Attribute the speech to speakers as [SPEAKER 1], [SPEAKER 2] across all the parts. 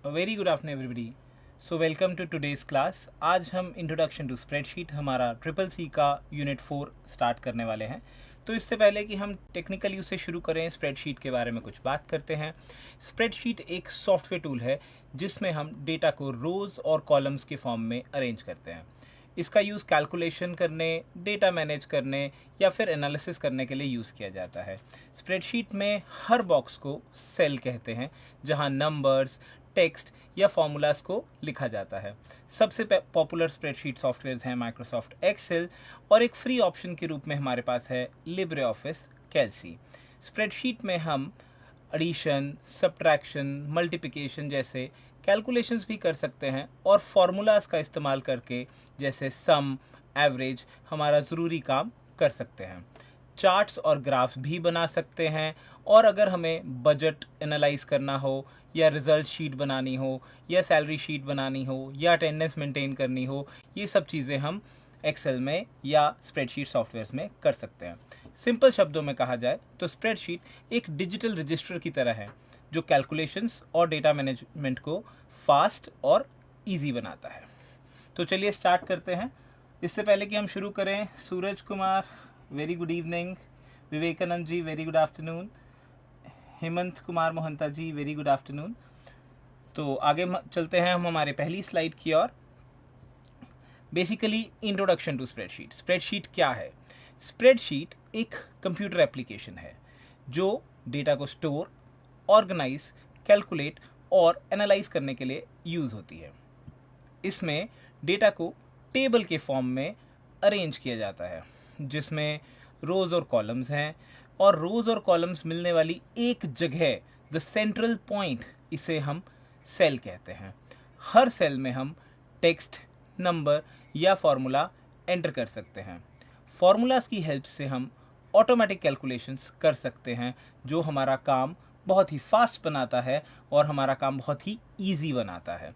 [SPEAKER 1] Very good afternoon everybody. So welcome to today's class. आज हम introduction to spreadsheet हमारा triple C का unit 4 start करने वाले हैं। तो इससे पहले कि हम टेक्निकल यूज से शुरू करें, स्प्रेडशीट के बारे में कुछ बात करते हैं। स्प्रेडशीट एक सॉफ्टवेयर टूल है जिसमें हम डेटा को रोज़ और कॉलम्स के फॉर्म में अरेंज करते हैं। इसका यूज़ कैलकुलेशन करने, डेटा मैनेज करने या फिर एनालिसिस करने के लिए यूज़ किया जाता है। स्प्रेडशीट में हर बॉक्स को सेल कहते हैं जहां नंबर्स, टेक्स्ट या फॉर्मूलाज को लिखा जाता है। सबसे पॉपुलर स्प्रेडशीट सॉफ्टवेयर्स हैं माइक्रोसॉफ्ट एक्सेल और एक फ्री ऑप्शन के रूप में हमारे पास है लिब्रे ऑफिस कैल्सी। स्प्रेडशीट में हम एडिशन, सब्ट्रैक्शन, मल्टीप्लिकेशन जैसे कैलकुलेशंस भी कर सकते हैं और फार्मूलाज का इस्तेमाल करके जैसे सम, एवरेज हमारा ज़रूरी काम कर सकते हैं। चार्ट्स और ग्राफ्स भी बना सकते हैं और अगर हमें बजट एनालाइज करना हो या रिज़ल्ट शीट बनानी हो या सैलरी शीट बनानी हो या अटेंडेंस मेंटेन करनी हो, ये सब चीज़ें हम एक्सेल में या स्प्रेडशीट सॉफ्टवेयर्स में कर सकते हैं। सिंपल शब्दों में कहा जाए तो स्प्रेडशीट एक डिजिटल रजिस्टर की तरह है जो कैलकुलेशंस और डेटा मैनेजमेंट को फास्ट और इजी बनाता है। तो चलिए स्टार्ट करते हैं। इससे पहले कि हम शुरू करें, Suraj Kumar very good evening, Vivekanand ji very good afternoon, Hemant Kumar Mohanta ji very good afternoon. तो आगे चलते हैं हम हमारे पहली स्लाइड की ओर। Basically introduction to spreadsheet. Spreadsheet क्या है? स्प्रेडशीट एक कंप्यूटर एप्लीकेशन है जो डेटा को स्टोर, ऑर्गेनाइज, कैलकुलेट और एनालाइज करने के लिए यूज़ होती है। इसमें डेटा को टेबल के फॉर्म में अरेंज किया जाता है जिसमें रोज़ और कॉलम्स हैं और रोज़ और कॉलम्स मिलने वाली एक जगह, द सेंट्रल पॉइंट, इसे हम सेल कहते हैं। हर सेल में हम टेक्स्ट, नंबर या फॉर्मूला एंटर कर सकते हैं। फॉर्मूलाज की हेल्प से हम ऑटोमेटिक कैलकुलेशंस कर सकते हैं जो हमारा काम बहुत ही फास्ट बनाता है और हमारा काम बहुत ही ईजी बनाता है।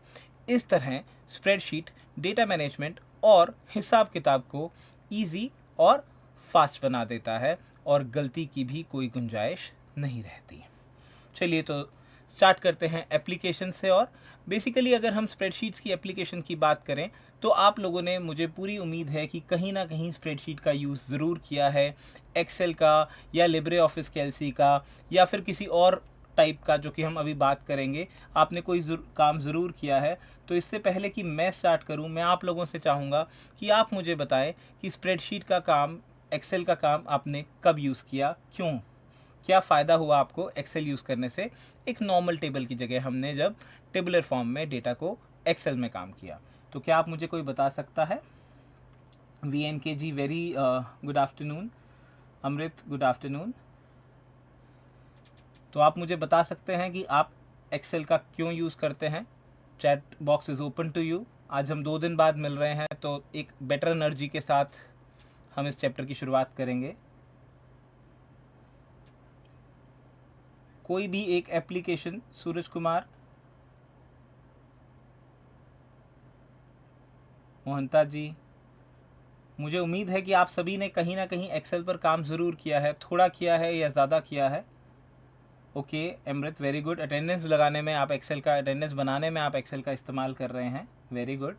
[SPEAKER 1] इस तरह स्प्रेडशीट डेटा मैनेजमेंट और हिसाब किताब को ईजी और फास्ट बना देता है और गलती की भी कोई गुंजाइश नहीं रहती। चलिए तो स्टार्ट करते हैं एप्लीकेशन से। और बेसिकली अगर हम स्प्रेडशीट्स की एप्लीकेशन की बात करें तो आप लोगों ने, मुझे पूरी उम्मीद है कि कहीं ना कहीं स्प्रेडशीट का यूज़ ज़रूर किया है, एक्सेल का या लिब्रे ऑफिस कैल्सी का या फिर किसी और टाइप का जो कि हम अभी बात करेंगे। आपने कोई काम ज़रूर किया है। तो इससे पहले कि मैं स्टार्ट करूं, मैं आप लोगों से चाहूँगा कि आप मुझे बताएं कि स्प्रेडशीट का काम, एक्सेल का काम आपने कब यूज़ किया, क्यों, क्या फ़ायदा हुआ आपको एक्सेल यूज़ करने से एक नॉर्मल टेबल की जगह हमने जब टेबुलर फॉर्म में डेटा को एक्सेल में काम किया। तो क्या आप मुझे कोई बता सकता है? VNK जी वेरी गुड आफ्टरनून, अमृत गुड आफ्टरनून। तो आप मुझे बता सकते हैं कि आप एक्सेल का क्यों यूज़ करते हैं? Chat box is open to you. आज हम 2 दिन बाद मिल रहे हैं तो एक बेटर एनर्जी के साथ हम इस चैप्टर की शुरुआत करेंगे। कोई भी एक एप्लीकेशन, सूरज कुमार, मोहंता जी, मुझे उम्मीद है कि आप सभी ने कहीं ना कहीं एक्सेल पर काम ज़रूर किया है, थोड़ा किया है या ज़्यादा किया है। ओके अमृत वेरी गुड। अटेंडेंस लगाने में आप एक्सेल का, अटेंडेंस बनाने में आप एक्सेल का इस्तेमाल कर रहे हैं, वेरी गुड।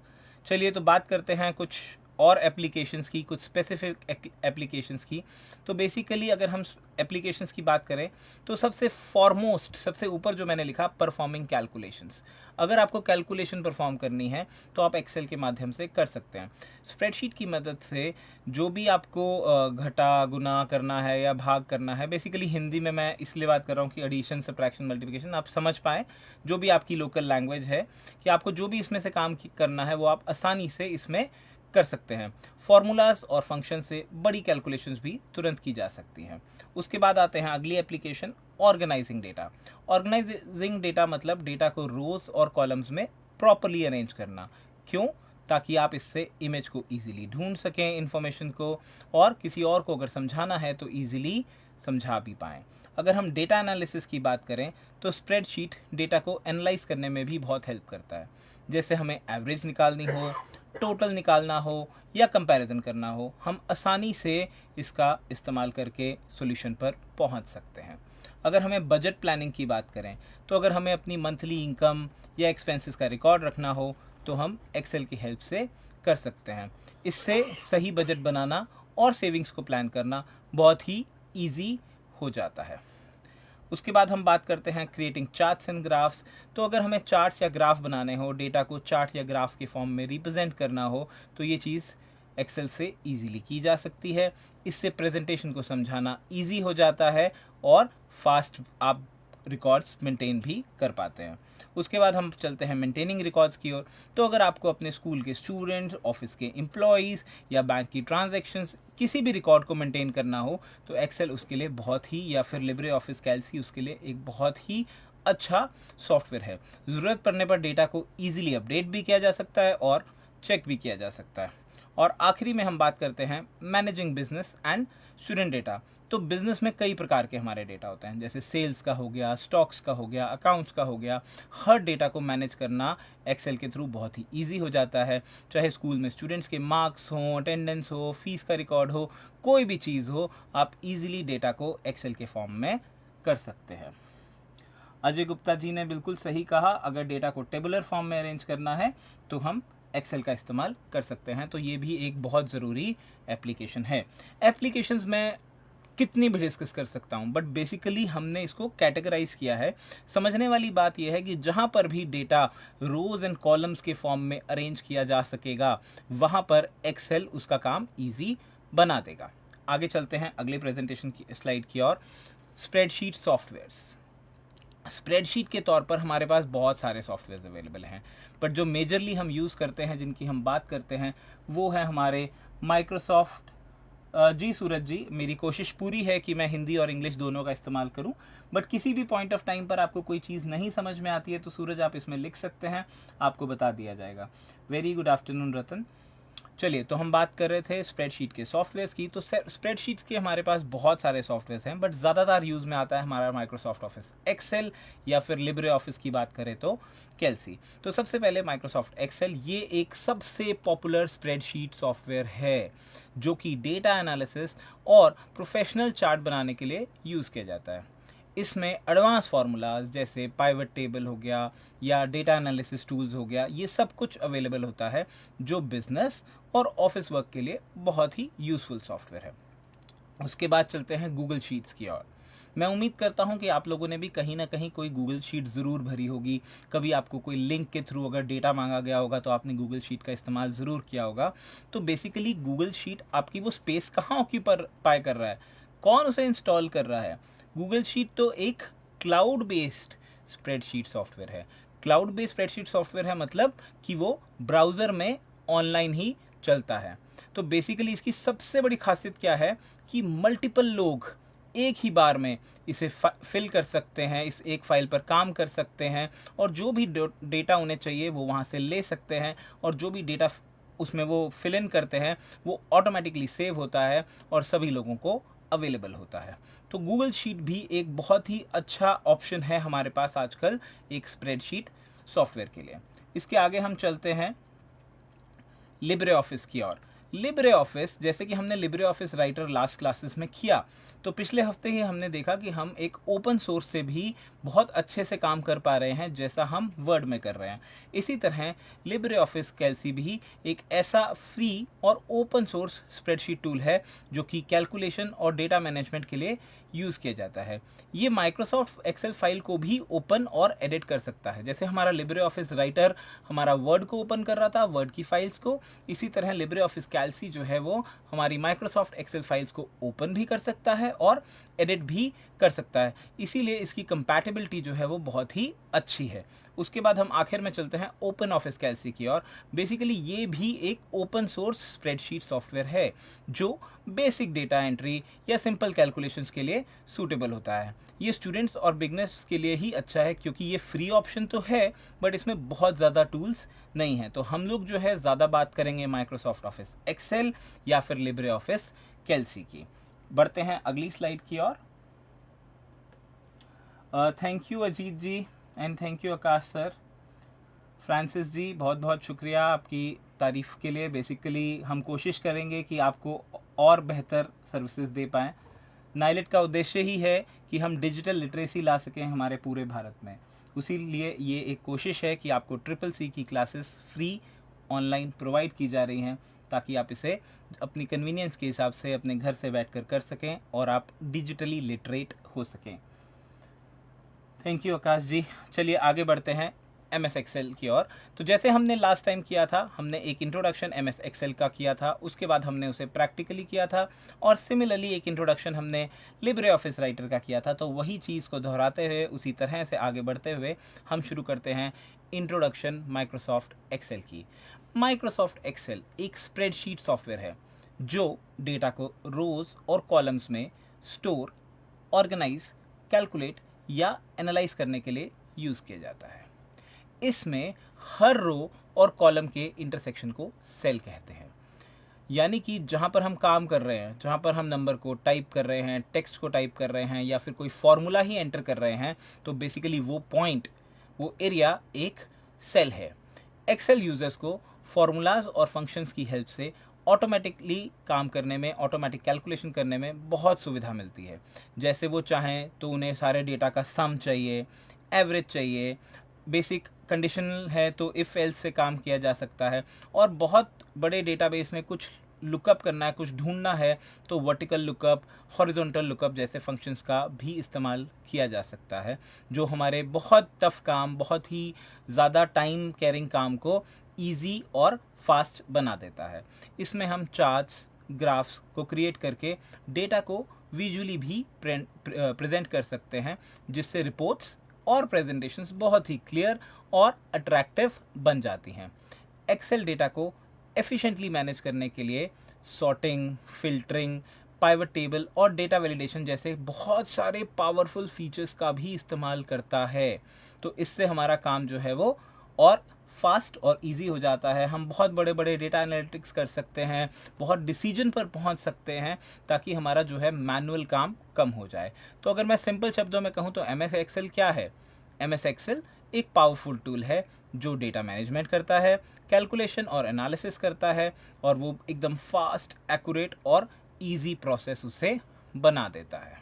[SPEAKER 1] चलिए तो बात करते हैं कुछ और एप्लीकेशंस की, कुछ स्पेसिफिक एप्लीकेशंस की। तो बेसिकली अगर हम एप्लीकेशंस की बात करें तो सबसे फॉरमोस्ट, सबसे ऊपर जो मैंने लिखा, परफॉर्मिंग कैलकुलेशंस। अगर आपको कैलकुलेशन परफॉर्म करनी है तो आप एक्सेल के माध्यम से कर सकते हैं। स्प्रेडशीट की मदद से जो भी आपको घटा गुना करना है या भाग करना है, बेसिकली हिंदी में मैं इसलिए बात कर रहा हूँ कि एडिशन, सब्ट्रैक्शन, मल्टीप्लिकेशन आप समझ पाएँ, जो भी आपकी लोकल लैंग्वेज है, कि आपको जो भी इसमें से काम करना है वो आप आसानी से इसमें कर सकते हैं। फॉर्मूलाज और फंक्शन से बड़ी कैलकुलेशंस भी तुरंत की जा सकती हैं। उसके बाद आते हैं अगली application, organising data. Organising data मतलब डेटा को रोज और कॉलम्स में प्रॉपरली अरेंज करना। क्यों? ताकि आप इससे इमेज को इजीली ढूंढ सकें, इंफॉर्मेशन को, और किसी और को अगर समझाना है तो इजीली समझा भी पाएँ। अगर हम डेटा एनालिसिस की बात करें तो स्प्रेडशीट डेटा को एनालाइज करने में भी बहुत हेल्प करता है। जैसे हमें एवरेज निकालनी हो, टोटल निकालना हो या कंपैरिजन करना हो, हम आसानी से इसका इस्तेमाल करके सॉल्यूशन पर पहुंच सकते हैं। अगर हमें बजट प्लानिंग की बात करें तो अगर हमें अपनी मंथली इनकम या एक्सपेंसेस का रिकॉर्ड रखना हो तो हम एक्सेल की हेल्प से कर सकते हैं। इससे सही बजट बनाना और सेविंग्स को प्लान करना बहुत ही ईजी हो जाता है। उसके बाद हम बात करते हैं क्रिएटिंग चार्ट्स एंड ग्राफ्स। तो अगर हमें चार्ट्स या ग्राफ बनाने हो, डेटा को चार्ट या ग्राफ के फॉर्म में रिप्रेजेंट करना हो, तो ये चीज़ एक्सेल से इजीली की जा सकती है। इससे प्रेजेंटेशन को समझाना इजी हो जाता है और फास्ट आप रिकॉर्ड्स मेंटेन भी कर पाते हैं। उसके बाद हम चलते हैं मेंटेनिंग रिकॉर्ड्स की ओर। तो अगर आपको अपने स्कूल के स्टूडेंट्स, ऑफिस के एम्प्लॉयज़ या बैंक की ट्रांजैक्शंस किसी भी रिकॉर्ड को मेंटेन करना हो तो एक्सेल उसके लिए बहुत ही, या फिर लिब्रे ऑफिस कैल्सी उसके लिए एक बहुत ही अच्छा सॉफ्टवेयर है। ज़रूरत पड़ने पर डेटा को ईजिली अपडेट भी किया जा सकता है और चेक भी किया जा सकता है। और आखिरी में हम बात करते हैं managing business and student data. तो बिजनेस में कई प्रकार के हमारे डेटा होते हैं, जैसे सेल्स का हो गया, स्टॉक्स का हो गया, अकाउंट्स का हो गया। हर डेटा को मैनेज करना एक्सेल के थ्रू बहुत ही इजी हो जाता है। चाहे स्कूल में स्टूडेंट्स के मार्क्स हों, अटेंडेंस हो, फीस का रिकॉर्ड हो, कोई भी चीज़ हो, आप इजीली डेटा को एक्सेल के फॉर्म में कर सकते हैं। अजय गुप्ता जी ने बिल्कुल सही कहा, अगर डेटा को टेबुलर फॉर्म में अरेंज करना है तो हम एक्सेल का इस्तेमाल कर सकते हैं। तो ये भी एक बहुत ज़रूरी एप्लीकेशन है। एप्लीकेशंस में कितनी भी डिस्कस कर सकता हूँ, बट बेसिकली हमने इसको कैटेगराइज किया है। समझने वाली बात यह है कि जहाँ पर भी डेटा रोज एंड कॉलम्स के फॉर्म में अरेंज किया जा सकेगा, वहाँ पर एक्सेल उसका काम ईजी बना देगा। आगे चलते हैं अगले प्रेजेंटेशन की स्लाइड की ओर। Spreadsheet softwares. स्प्रेडशीट के तौर पर हमारे पास बहुत सारे सॉफ्टवेयर अवेलेबल हैं, बट जो मेजरली हम यूज़ करते हैं, जिनकी हम बात करते हैं, वो है हमारे माइक्रोसॉफ्ट। जी सूरज जी, मेरी कोशिश पूरी है कि मैं हिंदी और इंग्लिश दोनों का इस्तेमाल करूं, बट किसी भी पॉइंट ऑफ टाइम पर आपको कोई चीज़ नहीं समझ में आती है तो सूरज आप इसमें लिख सकते हैं, आपको बता दिया जाएगा। वेरी गुड आफ्टरनून रतन। चलिए, तो हम बात कर रहे थे स्प्रेडशीट के सॉफ्टवेयर्स की। तो स्प्रेडशीट के हमारे पास बहुत सारे सॉफ्टवेयर्स हैं, बट ज़्यादातर यूज़ में आता है हमारा माइक्रोसॉफ्ट ऑफिस एक्सेल, या फिर लिब्रे ऑफिस की बात करें तो कैल्सी। तो सबसे पहले माइक्रोसॉफ्ट एक्सेल, ये एक सबसे पॉपुलर स्प्रेडशीट सॉफ्टवेयर है जो कि डेटा एनालिसिस और प्रोफेशनल चार्ट बनाने के लिए यूज़ किया जाता है। इसमें एडवांस फार्मूलाज जैसे पाइवट टेबल हो गया या डेटा एनालिसिस टूल्स हो गया, ये सब कुछ अवेलेबल होता है, जो बिजनेस और ऑफिस वर्क के लिए बहुत ही यूज़फुल सॉफ्टवेयर है। उसके बाद चलते हैं गूगल शीट्स की ओर। मैं उम्मीद करता हूं कि आप लोगों ने भी कहीं ना कहीं कोई गूगल शीट ज़रूर भरी होगी। कभी आपको कोई लिंक के थ्रू अगर डेटा मांगा गया होगा तो आपने गूगल शीट का इस्तेमाल ज़रूर किया होगा। तो बेसिकली गूगल शीट आपकी वो स्पेस कहाँ ऑक्यूपाई कर रहा है, कौन उसे इंस्टॉल कर रहा है? गूगल शीट तो एक क्लाउड बेस्ड स्प्रेडशीट सॉफ्टवेयर है। क्लाउड बेस्ड स्प्रेडशीट सॉफ्टवेयर है मतलब कि वो ब्राउज़र में ऑनलाइन ही चलता है। तो बेसिकली इसकी सबसे बड़ी खासियत क्या है कि मल्टीपल लोग एक ही बार में इसे फिल कर सकते हैं, इस एक फाइल पर काम कर सकते हैं, और जो भी डेटा उन्हें चाहिए वो वहाँ से ले सकते हैं, और जो भी डेटा उसमें वो फिल इन करते हैं वो ऑटोमेटिकली सेव होता है और सभी लोगों को अवेलेबल होता है। तो गूगल शीट भी एक बहुत ही अच्छा ऑप्शन है हमारे पास आजकल एक स्प्रेडशीट सॉफ्टवेयर के लिए। इसके आगे हम चलते हैं लिब्रे ऑफिस की ओर। लिब्रे ऑफिस, जैसे कि हमने Libre office writer last classes में किया, तो पिछले हफ्ते ही हमने देखा कि हम एक ओपन सोर्स से भी बहुत अच्छे से काम कर पा रहे हैं, जैसा हम वर्ड में कर रहे हैं। इसी तरह लिब्रे ऑफिस कैल्सी भी एक ऐसा फ्री और ओपन सोर्स स्प्रेडशीट टूल है जो कि कैलकुलेशन और डेटा मैनेजमेंट के लिए यूज़ किया जाता है। ये माइक्रोसॉफ्ट एक्सेल फाइल को भी ओपन और एडिट कर सकता है। जैसे हमारा लिब्रे ऑफिस राइटर हमारा वर्ड को ओपन कर रहा था, वर्ड की फाइल्स को, इसी तरह लिब्रे ऑफिस कैल्सी जो है वो हमारी माइक्रोसॉफ्ट एक्सेल फाइल्स को ओपन भी कर सकता है और एडिट भी कर सकता है। इसीलिए इसकी कंपैटिबिलिटी जो है वो बहुत ही अच्छी है। उसके बाद हम आखिर में चलते हैं ओपन ऑफिस कैल्सी की ओर। बेसिकली ये भी एक ओपन सोर्स स्प्रेडशीट सॉफ्टवेयर है जो बेसिक डेटा एंट्री या सिंपल कैलकुलेशंस के लिए सूटेबल होता है। ये स्टूडेंट्स और बिगनर्स के लिए ही अच्छा है क्योंकि ये फ्री ऑप्शन तो है, बट इसमें बहुत ज़्यादा टूल्स नहीं हैं। तो हम लोग जो है ज़्यादा बात करेंगे माइक्रोसॉफ्ट ऑफिस एक्सेल या फिर लिब्रे ऑफिस कैल्सी की। बढ़ते हैं अगली स्लाइड की ओर। Thank you Ajit ji and thank you Akash sir. Francis ji, बहुत बहुत शुक्रिया आपकी तारीफ़ के लिए। बेसिकली हम कोशिश करेंगे कि आपको और बेहतर सर्विसेज दे पाएँ। नाइलेट का उद्देश्य ही है कि हम डिजिटल लिटरेसी ला सकें हमारे पूरे भारत में। उसी लिए ये एक कोशिश है कि आपको CCC की क्लासेस फ्री ऑनलाइन प्रोवाइड की जा रही हैं, ताकि आप इसे अपनी कन्वीनियंस के हिसाब से अपने घर से बैठकर कर सकें और आप डिजिटली लिटरेट हो सकें। थैंक यू आकाश जी। चलिए आगे बढ़ते हैं MS एक्सेल की ओर। तो जैसे हमने लास्ट टाइम किया था, हमने एक इंट्रोडक्शन MS एक्सेल का किया था, उसके बाद हमने उसे प्रैक्टिकली किया था, और सिमिलरली एक इंट्रोडक्शन हमने लिब्रे ऑफिस राइटर का किया था। तो वही चीज़ को दोहराते हुए, उसी तरह से आगे बढ़ते हुए हम शुरू करते हैं इंट्रोडक्शन माइक्रोसॉफ्ट एक्सेल की। माइक्रोसॉफ्ट एक्सेल एक स्प्रेडशीट सॉफ्टवेयर है जो डेटा को रोज़ और कॉलम्स में स्टोर, ऑर्गेनाइज, कैलकुलेट या एनालाइज करने के लिए यूज़ किया जाता है। इसमें हर रो और कॉलम के इंटरसेक्शन को सेल कहते हैं। यानी कि जहाँ पर हम काम कर रहे हैं, जहाँ पर हम नंबर को टाइप कर रहे हैं, टेक्स्ट को टाइप कर रहे हैं, या फिर कोई फॉर्मूला ही एंटर कर रहे हैं, तो बेसिकली वो पॉइंट, वो एरिया एक सेल है। एक्सेल यूजर्स को फॉर्मूलाज और फंक्शंस की हेल्प से ऑटोमेटिकली काम करने में, ऑटोमेटिक कैलकुलेशन करने में बहुत सुविधा मिलती है। जैसे वो चाहें तो उन्हें सारे डेटा का सम चाहिए, एवरेज चाहिए, बेसिक कंडीशनल है तो इफ़ एल्स से काम किया जा सकता है, और बहुत बड़े डेटाबेस में कुछ लुकअप करना है, कुछ ढूंढना है, तो वर्टिकल लुकअप, हॉरिजॉन्टल लुकअप जैसे फंक्शंस का भी इस्तेमाल किया जा सकता है, जो हमारे बहुत टफ काम, बहुत ही ज़्यादा टाइम कैरिंग काम को ईजी और फास्ट बना देता है। इसमें हम चार्ट्स, ग्राफ्स को क्रिएट करके डेटा को विजुअली भी प्रेजेंट कर सकते हैं, जिससे रिपोर्ट्स और प्रेजेंटेशंस बहुत ही क्लियर और अट्रैक्टिव बन जाती हैं। एक्सेल डेटा को एफिशिएंटली मैनेज करने के लिए सॉर्टिंग, फिल्टरिंग, पाइवट टेबल और डेटा वैलिडेशन जैसे बहुत सारे पावरफुल फीचर्स का भी इस्तेमाल करता है। तो इससे हमारा काम जो है वो और फास्ट और इजी हो जाता है। हम बहुत बड़े बड़े डेटा एनालिटिक्स कर सकते हैं, बहुत डिसीजन पर पहुंच सकते हैं, ताकि हमारा जो है मैनुअल काम कम हो जाए। तो अगर मैं सिंपल शब्दों में कहूँ तो MS एक्सेल क्या है? MS एक्सेल एक पावरफुल टूल है जो डेटा मैनेजमेंट करता है, कैलकुलेशन और एनालिसिस करता है, और वो एकदम फास्ट, एक्यूरेट और इजी प्रोसेस उसे बना देता है।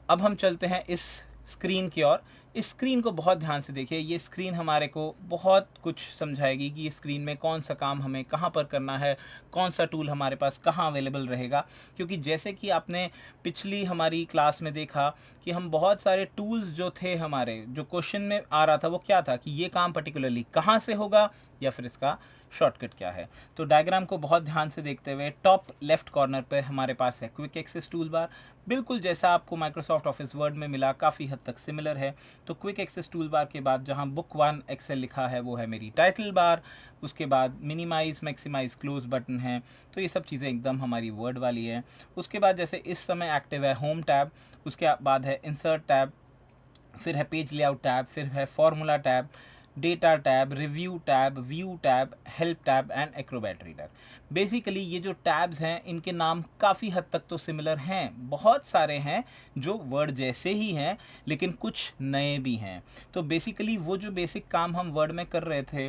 [SPEAKER 1] अब हम चलते हैं इस स्क्रीन की ओर। इस स्क्रीन को बहुत ध्यान से देखिए। ये स्क्रीन हमारे को बहुत कुछ समझाएगी कि ये स्क्रीन में कौन सा काम हमें कहाँ पर करना है, कौन सा टूल हमारे पास कहाँ अवेलेबल रहेगा। क्योंकि जैसे कि आपने पिछली हमारी क्लास में देखा कि हम बहुत सारे टूल्स जो थे हमारे, जो क्वेश्चन में आ रहा था वो क्या था कि ये काम पर्टिकुलरली कहाँ से होगा या फिर इसका शॉर्टकट क्या है। तो डायग्राम को बहुत ध्यान से देखते हुए टॉप लेफ्ट कॉर्नर पर हमारे पास है क्विक एक्सेस टूल बार, बिल्कुल जैसा आपको माइक्रोसॉफ्ट ऑफिस वर्ड में मिला, काफ़ी हद तक सिमिलर है। तो क्विक एक्सेस टूल बार के बाद जहां बुक 1 एक्सेल लिखा है वो है मेरी टाइटल बार, उसके बाद मिनिमाइज, मैक्सिमाइज, क्लोज बटन है। तो ये सब चीज़ें एकदम हमारी वर्ड वाली है। उसके बाद जैसे इस समय एक्टिव है होम टैब, उसके बाद है इंसर्ट टैब, फिर है पेज लेआउट टैब, फिर है formula tab, data tab, review tab, view tab, help tab and Acrobat reader. Basically ये जो टैब्स हैं इनके नाम काफ़ी हद तक तो सिमिलर हैं, बहुत सारे हैं जो वर्ड जैसे ही हैं लेकिन कुछ नए भी हैं। तो बेसिकली वो जो बेसिक काम हम वर्ड में कर रहे थे,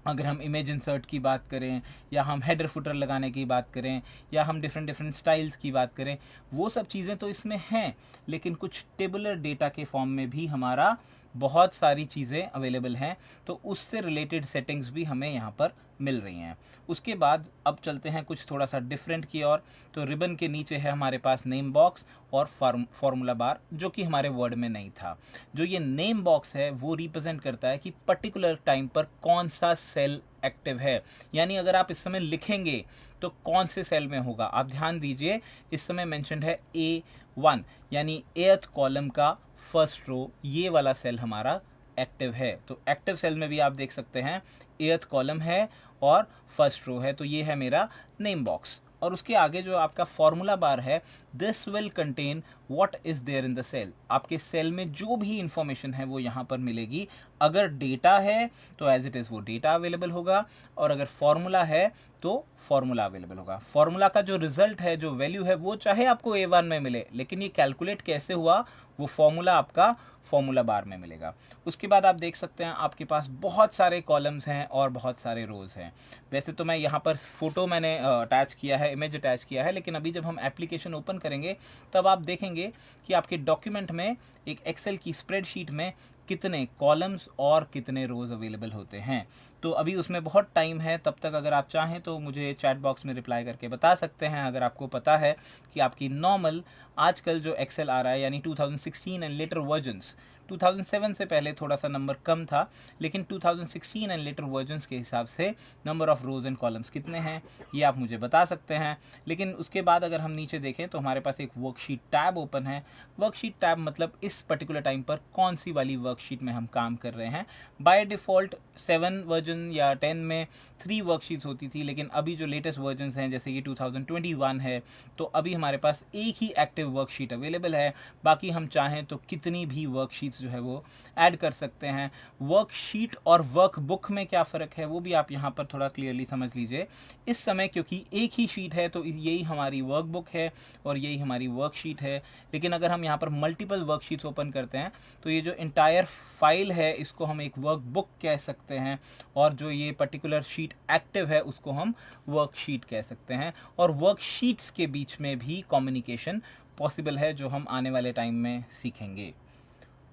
[SPEAKER 1] अगर हम इमेज इंसर्ट की बात करें, या हम हेडर फुटर लगाने की बात करें, या हम डिफरेंट स्टाइल्स की बात करें, वो सब चीज़ें तो इसमें हैं, लेकिन कुछ टेबुलर डेटा के फॉर्म में भी हमारा बहुत सारी चीज़ें अवेलेबल हैं। तो उससे रिलेटेड सेटिंग्स भी हमें यहाँ पर मिल रही हैं। उसके बाद अब चलते हैं कुछ थोड़ा सा डिफरेंट की ओर। तो रिबन के नीचे है हमारे पास नेम बॉक्स और फार्मूला बार, जो कि हमारे वर्ड में नहीं था। जो ये नेम बॉक्स है वो रिप्रेजेंट करता है कि पर्टिकुलर टाइम पर कौन सा सेल एक्टिव है, यानी अगर आप इस समय लिखेंगे तो कौन से सेल में होगा। आप ध्यान दीजिए, इस समय मेंशन्ड है A1, यानी 8th कॉलम का फर्स्ट रो, ये वाला सेल हमारा एक्टिव है। तो एक्टिव सेल में भी आप देख सकते हैं 8th कॉलम है और फर्स्ट रो है, तो ये है मेरा नेम बॉक्स। और उसके आगे जो आपका फॉर्मूला बार है, this will contain what is there in the cell. आपके सेल में जो भी इंफॉर्मेशन है वो यहाँ पर मिलेगी। अगर डेटा है तो एज इट इज़ वो डेटा अवेलेबल होगा, और अगर फॉर्मूला है तो फॉर्मूला अवेलेबल होगा। फॉर्मूला का जो रिजल्ट है, जो वैल्यू है, वो चाहे आपको A1 में मिले, लेकिन ये कैलकुलेट कैसे हुआ वो फॉर्मूला आपका फॉर्मूला बार में मिलेगा। उसके बाद आप देख सकते हैं आपके पास बहुत सारे कॉलम्स हैं और बहुत सारे रोज हैं। वैसे तो मैं यहाँ पर फोटो मैंने अटैच किया है, इमेज अटैच किया है, लेकिन अभी जब हम एप्लीकेशन ओपन करेंगे तब आप देखेंगे कि आपके डॉक्यूमेंट में एक एक्सेल की स्प्रेडशीट में कितने कॉलम्स और कितने रोज अवेलेबल होते हैं। तो अभी उसमें बहुत टाइम है, तब तक अगर आप चाहें तो मुझे चैट बॉक्स में रिप्लाई करके बता सकते हैं। अगर आपको पता है कि आपकी नॉर्मल आजकल जो एक्सेल आ रहा है, यानी 2016 एंड लेटर वर्जन्स, 2007 से पहले थोड़ा सा नंबर कम था, लेकिन 2016 एंड लेटर वर्जन्स के हिसाब से number of rose and columns कितने हैं ये आप मुझे बता सकते हैं। लेकिन उसके बाद अगर हम नीचे देखें तो हमारे पास एक वर्कशीट टैब ओपन है। वर्कशीट टैब मतलब इस पर्टिकुलर टाइम पर कौन सी वाली वर्कशीट में हम काम कर रहे हैं। बाय डिफ़ॉल्ट 7 वर्जन या 10 में 3 वर्कशीट्स होती थी, लेकिन अभी जो लेटेस्ट वर्जन्स हैं जैसे कि 2021 है, तो अभी हमारे पास एक ही एक्टिव वर्कशीट अवेलेबल है। बाकी हम चाहें तो कितनी भी वर्कशीट्स जो है वो ऐड कर सकते हैं। वर्कशीट और वर्कबुक में क्या फ़र्क है वो भी आप यहाँ पर थोड़ा क्लियरली समझ लीजिए। इस समय क्योंकि एक ही शीट है तो यही हमारी वर्कबुक है और यही हमारी वर्कशीट है, लेकिन अगर हम यहाँ पर मल्टीपल वर्कशीट्स ओपन करते हैं तो ये जो इंटायर फाइल है इसको हम एक वर्कबुक कह सकते हैं, और जो ये पर्टिकुलर शीट एक्टिव है उसको हम वर्कशीट कह सकते हैं। और वर्कशीट्स के बीच में भी कम्युनिकेशन पॉसिबल है, जो हम आने वाले टाइम में सीखेंगे।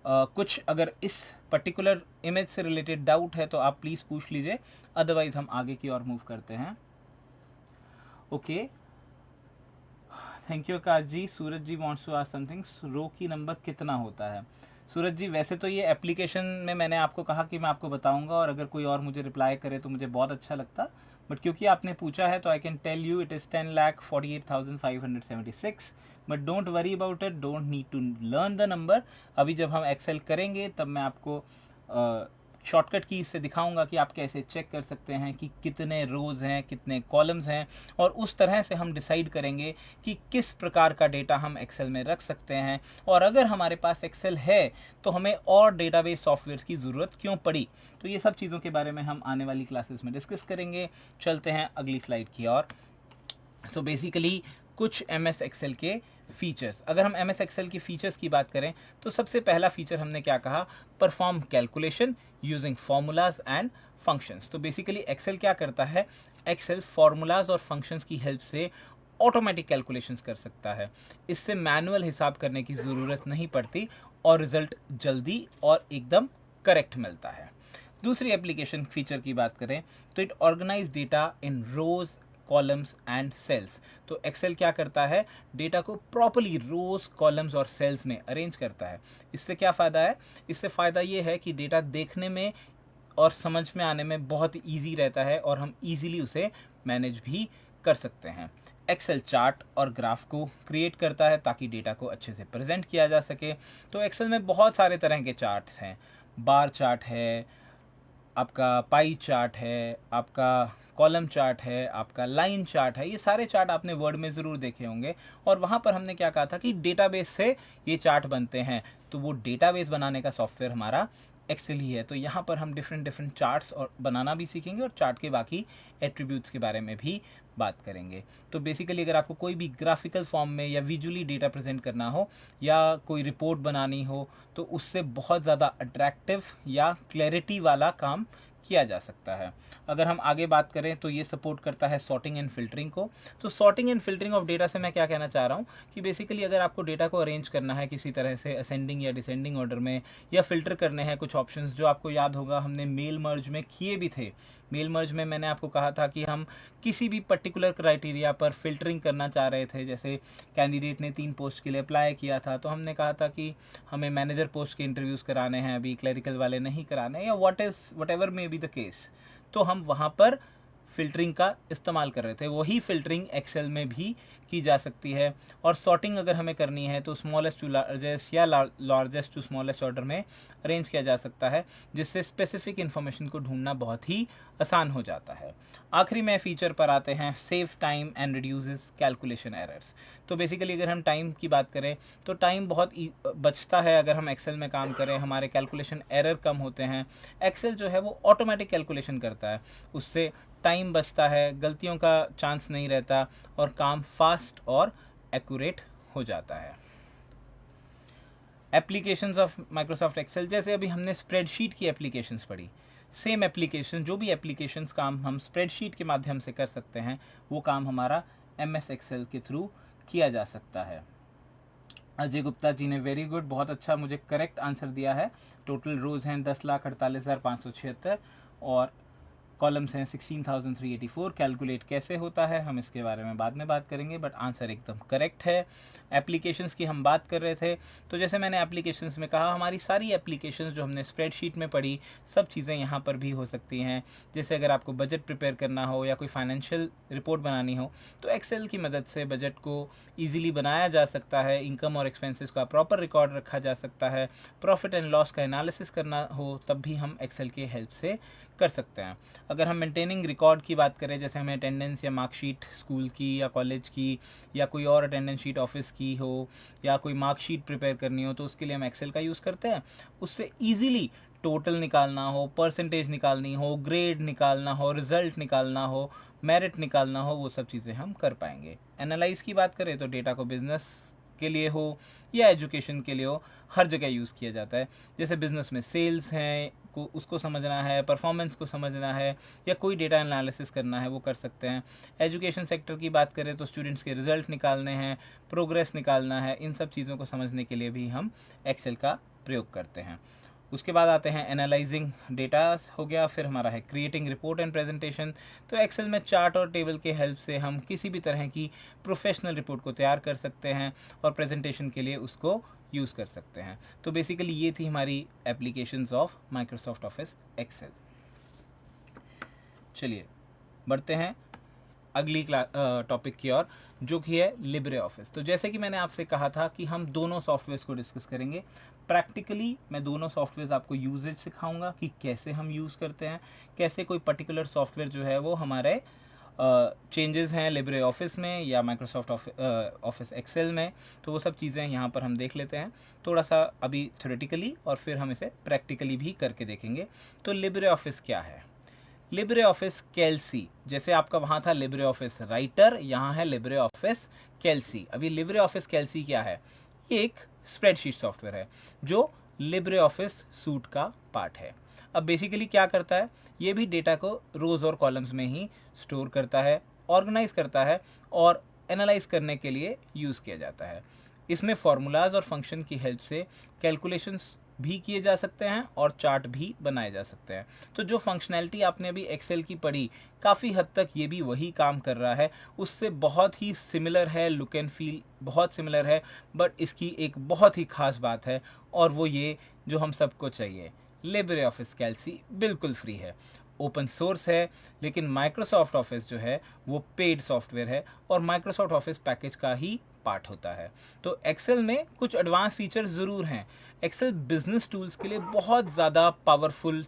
[SPEAKER 1] कुछ अगर इस पर्टिकुलर इमेज से रिलेटेड डाउट है तो आप प्लीज़ पूछ लीजिए, अदरवाइज हम आगे की ओर मूव करते हैं। Okay, thank you Akash ji. Suraj ji wants to ask something, row की नंबर कितना होता है? सूरज जी, वैसे तो ये एप्लीकेशन में मैंने आपको कहा कि मैं आपको बताऊंगा, और अगर कोई और मुझे रिप्लाई करे तो मुझे बहुत अच्छा लगता, बट क्योंकि आपने पूछा है तो I can tell you it is 10,48,576। But don't worry about it, don't need to learn the number. अभी जब हम एक्सेल करेंगे तब मैं आपको शॉर्टकट की से दिखाऊंगा कि आप कैसे चेक कर सकते हैं कि कितने रोज़ हैं, कितने कॉलम्स हैं, और उस तरह से हम डिसाइड करेंगे कि किस प्रकार का डेटा हम एक्सेल में रख सकते हैं। और अगर हमारे पास एक्सेल है तो हमें और डेटाबेस सॉफ्टवेयर की ज़रूरत क्यों पड़ी। तो ये सब चीज़ों के बारे में हम आने वाली क्लासेस में डिस्कस करेंगे। चलते हैं अगली स्लाइड की ओर। सो बेसिकली कुछ MS एक्सेल के फीचर्स, अगर हम MS एक्सेल की फीचर्स की बात करें तो सबसे पहला फीचर हमने क्या कहा, perform calculation using formulas and functions. तो बेसिकली एक्सेल क्या करता है, एक्सेल फार्मूलाज और फंक्शंस की हेल्प से ऑटोमेटिक कैलकुलेशंस कर सकता है। इससे मैनुअल हिसाब करने की ज़रूरत नहीं पड़ती और रिजल्ट जल्दी और एकदम करेक्ट मिलता है। दूसरी एप्लीकेशन फीचर की बात करें तो it organise data in rows, columns and cells. तो एक्सेल क्या करता है, डेटा को प्रॉपर्ली रोज, कॉलम्स और सेल्स में अरेंज करता है। इससे क्या फ़ायदा है, इससे फ़ायदा ये है कि डेटा देखने में और समझ में आने में बहुत ईजी रहता है और हम ईजीली उसे मैनेज भी कर सकते हैं। एक्सेल चार्ट और ग्राफ को क्रिएट करता है ताकि डेटा को अच्छे से प्रेजेंट किया जा सके। तो एक्सेल में बहुत सारे तरह के चार्ट्स हैं, बार चार्ट है, आपका पाई चार्ट है, आपका कॉलम चार्ट है, आपका लाइन चार्ट है। ये सारे चार्ट आपने वर्ड में ज़रूर देखे होंगे, और वहाँ पर हमने क्या कहा था कि डेटाबेस से ये चार्ट बनते हैं। तो वो डेटाबेस बनाने का सॉफ्टवेयर हमारा एक्सेल ही है। तो यहाँ पर हम डिफरेंट चार्ट्स और बनाना भी सीखेंगे और चार्ट के बाकी एट्रीब्यूट्स के बारे में भी बात करेंगे। तो बेसिकली अगर आपको कोई भी ग्राफिकल फॉर्म में या विजुअली डेटा प्रेजेंट करना हो या कोई रिपोर्ट बनानी हो तो उससे बहुत ज़्यादा अट्रैक्टिव या क्लैरिटी वाला काम किया जा सकता है। अगर हम आगे बात करें तो ये सपोर्ट करता है सॉर्टिंग एंड फिल्टरिंग को। तो sorting and filtering of data से मैं क्या कहना चाह रहा हूँ कि बेसिकली अगर आपको डेटा को अरेंज करना है किसी तरह से असेंडिंग या डिसेंडिंग ऑर्डर में, या फिल्टर करने हैं कुछ ऑप्शंस, जो आपको याद होगा हमने मेल मर्ज में किए भी थे। मेल मर्ज में मैंने आपको कहा था कि हम किसी भी पर्टिकुलर क्राइटेरिया पर फिल्टरिंग करना चाह रहे थे। जैसे कैंडिडेट ने 3 पोस्ट के लिए अप्लाई किया था, तो हमने कहा था कि हमें मैनेजर पोस्ट के इंटरव्यूज़ कराने हैं, अभी क्लरिकल वाले नहीं कराने, या what ever may be the case. तो हम वहाँ पर फिल्टरिंग का इस्तेमाल कर रहे थे। वही फिल्टरिंग एक्सेल में भी की जा सकती है। और सॉर्टिंग अगर हमें करनी है तो स्मॉलेस्ट टू लार्जेस्ट या लार्जेस्ट टू स्मॉलेस्ट ऑर्डर में अरेंज किया जा सकता है, जिससे स्पेसिफिक इन्फॉर्मेशन को ढूंढना बहुत ही आसान हो जाता है। आखिरी में फीचर पर आते हैं, save time and reduces calculation errors. तो बेसिकली अगर हम टाइम की बात करें तो टाइम बहुत बचता है अगर हम एक्सेल में काम करें, हमारे कैलकुलेशन एरर कम होते हैं। एक्सेल जो है वो ऑटोमेटिक कैलकुलेशन करता है, उससे टाइम बचता है, गलतियों का चांस नहीं रहता और काम फास्ट और एक्यूरेट हो जाता है। एप्लीकेशंस ऑफ माइक्रोसॉफ्ट एक्सेल, जैसे अभी हमने स्प्रेडशीट की एप्लीकेशंस पढ़ी, सेम एप्लीकेशन, जो भी एप्लीकेशंस काम हम स्प्रेडशीट के माध्यम से कर सकते हैं वो काम हमारा MS एक्सेल के थ्रू किया जा सकता है। अजय गुप्ता जी ने वेरी गुड, बहुत अच्छा मुझे करेक्ट आंसर दिया है। टोटल रोज हैं 10,48,576 और कॉलम्स हैं 16,384। कैलकुलेट कैसे होता है हम इसके बारे में बाद में बात करेंगे, बट आंसर एकदम करेक्ट है। एप्लीकेशंस की हम बात कर रहे थे, तो जैसे मैंने एप्लीकेशंस में कहा, हमारी सारी एप्लीकेशंस जो हमने स्प्रेडशीट में पढ़ी, सब चीज़ें यहाँ पर भी हो सकती हैं। जैसे अगर आपको बजट प्रिपेयर करना हो या कोई फाइनेंशियल रिपोर्ट बनानी हो तो एक्सेल की मदद से बजट को ईजिली बनाया जा सकता है, इनकम और एक्सपेंसेस का प्रॉपर रिकॉर्ड रखा जा सकता है। प्रॉफिट एंड लॉस का एनालिसिस करना हो तब भी हम एक्सेल के हेल्प से कर सकते हैं। अगर हम मेंटेनिंग रिकॉर्ड की बात करें, जैसे हमें अटेंडेंस या मार्कशीट स्कूल की या कॉलेज की या कोई और अटेंडेंस शीट ऑफिस की हो या कोई मार्कशीट प्रिपेयर करनी हो, तो उसके लिए हम एक्सेल का यूज़ करते हैं। उससे ईजिली टोटल निकालना हो, परसेंटेज निकालनी हो, ग्रेड निकालना हो, रिजल्ट निकालना हो, मेरिट निकालना हो, वो सब चीज़ें हम कर पाएंगे। एनालाइज की बात करें तो डेटा को बिजनेस के लिए हो या एजुकेशन के लिए हो, हर जगह यूज़ किया जाता है। जैसे बिजनेस में सेल्स हैं, को उसको समझना है, परफॉर्मेंस को समझना है या कोई डेटा एनालिसिस करना है, वो कर सकते हैं। एजुकेशन सेक्टर की बात करें तो स्टूडेंट्स के रिजल्ट निकालने हैं, प्रोग्रेस निकालना है, इन सब चीज़ों को समझने के लिए भी हम एक्सेल का प्रयोग करते हैं। उसके बाद आते हैं एनालाइजिंग डेटा हो गया, फिर हमारा है क्रिएटिंग रिपोर्ट एंड प्रेजेंटेशन। तो एक्सेल में चार्ट और टेबल के हेल्प से हम किसी भी तरह की प्रोफेशनल रिपोर्ट को तैयार कर सकते हैं और प्रेजेंटेशन के लिए उसको यूज़ कर सकते हैं। तो बेसिकली ये थी हमारी applications of Microsoft Office Excel. चलिए बढ़ते हैं अगली टॉपिक की ओर, जो कि है लिब्रे ऑफिस। तो जैसे कि मैंने आपसे कहा था कि हम दोनों सॉफ्टवेयर्स को डिस्कस करेंगे। प्रैक्टिकली मैं दोनों सॉफ्टवेयर्स आपको यूजेज सिखाऊंगा कि कैसे हम यूज़ करते हैं, कैसे कोई पर्टिकुलर सॉफ्टवेयर जो है वो हमारे चेंजेस हैं लिब्रे ऑफिस में या माइक्रोसॉफ्ट ऑफिस एक्सेल में, तो वो सब चीज़ें यहाँ पर हम देख लेते हैं थोड़ा सा अभी थ्योरेटिकली, और फिर हम इसे प्रैक्टिकली भी करके देखेंगे। तो लिब्रे ऑफिस क्या है? लिब्रे ऑफिस कैल्सी, जैसे आपका वहाँ था लिब्रे ऑफिस राइटर, यहाँ है लिब्रे ऑफिस कैल्सी। अभी लिब्रे ऑफिस कैल्सी क्या है? ये एक स्प्रेडशीट सॉफ्टवेयर है जो लिब्रे ऑफिस सूट का पार्ट है। अब बेसिकली क्या करता है, ये भी डेटा को रोज और कॉलम्स में ही स्टोर करता है, ऑर्गेनाइज करता है और एनालाइज करने के लिए यूज़ किया जाता है। इसमें फार्मूलाज और फंक्शन की हेल्प से कैलकुलेशंस भी किए जा सकते हैं और चार्ट भी बनाए जा सकते हैं। तो जो फंक्शनैलिटी आपने अभी एक्सेल की पढ़ी, काफ़ी हद तक ये भी वही काम कर रहा है, उससे बहुत ही सिमिलर है, लुक एंड फील बहुत सिमिलर है। बट इसकी एक बहुत ही खास बात है और वो ये जो हम सबको चाहिए, लिब्रे ऑफिस कैल्सी बिल्कुल फ्री है, ओपन सोर्स है। लेकिन माइक्रोसॉफ्ट ऑफिस जो है वो पेड सॉफ्टवेयर है और माइक्रोसॉफ्ट ऑफिस पैकेज का ही पार्ट होता है। तो एक्सेल में कुछ एडवांस फीचर्स ज़रूर हैं। एक्सेल बिजनेस टूल्स के लिए बहुत ज़्यादा पावरफुल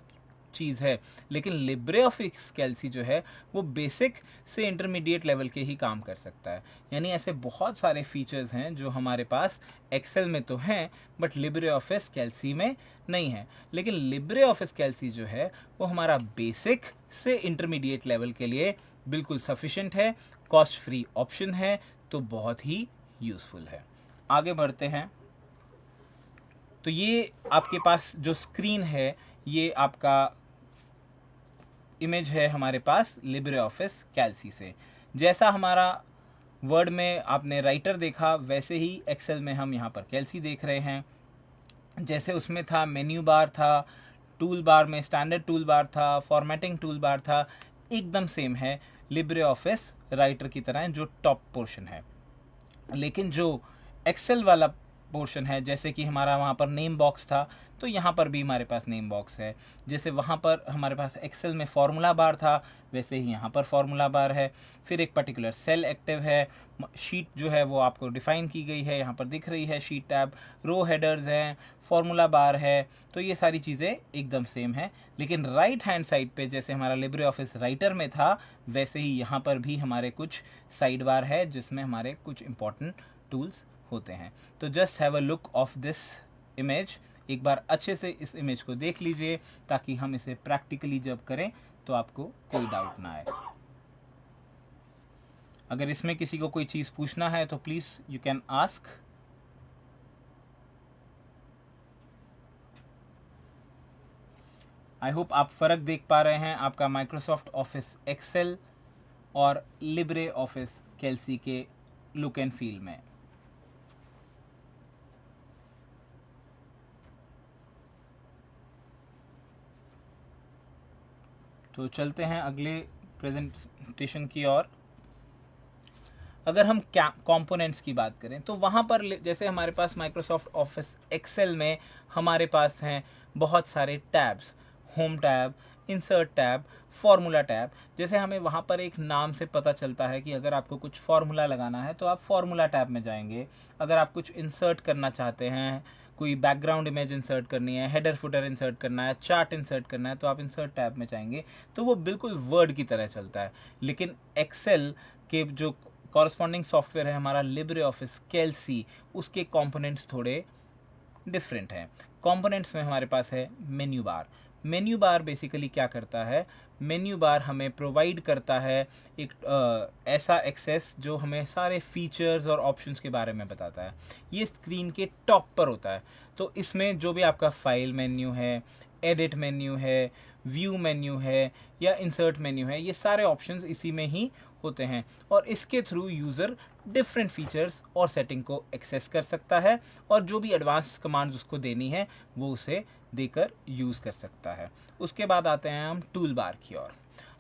[SPEAKER 1] चीज़ है, लेकिन लिब्रे ऑफिस कैल्सी जो है वो बेसिक से इंटरमीडिएट लेवल के ही काम कर सकता है। यानी ऐसे बहुत सारे फीचर्स हैं जो हमारे पास एक्सेल में तो हैं बट लिब्रे ऑफिस कैल्सी में नहीं है। लेकिन लिब्रे ऑफिस कैल्सी जो है वो हमारा बेसिक से इंटरमीडिएट लेवल के लिए बिल्कुल सफिशिएंट है, कॉस्ट फ्री ऑप्शन है, तो बहुत ही यूज़फुल है। आगे बढ़ते हैं। तो ये आपके पास जो स्क्रीन है, ये आपका इमेज है हमारे पास लिब्रे ऑफिस कैल्सी से। जैसा हमारा वर्ड में आपने राइटर देखा, वैसे ही एक्सेल में हम यहाँ पर कैल्सी देख रहे हैं। जैसे उसमें था मेन्यू बार था, टूल बार में स्टैंडर्ड टूल बार था, फॉर्मेटिंग टूल बार था, एकदम सेम है लिब्रे ऑफिस राइटर की तरह जो टॉप पोर्शन है। लेकिन जो एक्सेल वाला पोर्शन है, जैसे कि हमारा वहाँ पर नेम बॉक्स था, तो यहाँ पर भी हमारे पास नेम बॉक्स है। जैसे वहाँ पर हमारे पास एक्सेल में फार्मूला बार था, वैसे ही यहाँ पर फार्मूला बार है। फिर एक पर्टिकुलर सेल एक्टिव है, शीट जो है वो आपको डिफाइन की गई है, यहाँ पर दिख रही है शीट टैब, रो हेडर्स हैं, फार्मूला बार है। तो ये सारी चीज़ें एकदम सेम है। लेकिन राइट हैंड साइड पे जैसे हमारा लिब्रे ऑफिस राइटर में था, वैसे ही यहाँ पर भी हमारे कुछ साइड बार है जिसमें हमारे कुछ इंपॉर्टेंट टूल्स होते हैं। तो just have a look of this image, एक बार अच्छे से इस इमेज को देख लीजिए ताकि हम इसे प्रैक्टिकली जब करें तो आपको कोई डाउट ना आए। अगर इसमें किसी को कोई चीज़ पूछना है तो please you can ask. I hope आप फ़र्क देख पा रहे हैं आपका माइक्रोसॉफ्ट ऑफिस एक्सेल और लिब्रे ऑफिस कैल्सी के लुक एंड फील में। तो चलते हैं अगले प्रेजेंटेशन की ओर। अगर हम क्या कंपोनेंट्स की बात करें तो वहाँ पर जैसे हमारे पास माइक्रोसॉफ्ट ऑफिस एक्सेल में हमारे पास हैं बहुत सारे tabs, home tab, insert tab, formula tab. जैसे हमें वहाँ पर एक नाम से पता चलता है कि अगर आपको कुछ फार्मूला लगाना है तो आप फार्मूला टैब में जाएंगे। अगर आप कुछ इंसर्ट करना चाहते हैं, कोई बैकग्राउंड इमेज इंसर्ट करनी है, हेडर फुटर इंसर्ट करना है, चार्ट इंसर्ट करना है, तो आप इंसर्ट टैब में जाएंगे। तो वो बिल्कुल वर्ड की तरह चलता है। लेकिन एक्सेल के जो कॉरस्पॉन्डिंग सॉफ्टवेयर है हमारा लिब्रे ऑफिस कैल्सी, उसके कंपोनेंट्स थोड़े डिफरेंट हैं। कंपोनेंट्स में हमारे पास है menu bar. Menu bar basically क्या करता है, मेन्यू बार हमें प्रोवाइड करता है एक ऐसा एक्सेस जो हमें सारे फीचर्स और ऑप्शंस के बारे में बताता है। ये स्क्रीन के टॉप पर होता है। तो इसमें जो भी आपका फाइल मेन्यू है, एडिट मेन्यू है, व्यू मेन्यू है या इंसर्ट मेन्यू है, ये सारे ऑप्शंस इसी में ही होते हैं और इसके थ्रू यूज़र डिफरेंट फीचर्स और सेटिंग को एक्सेस कर सकता है और जो भी एडवांस कमांड्स उसको देनी है वो उसे देकर यूज़ कर सकता है। उसके बाद आते हैं हम टूल बार की ओर।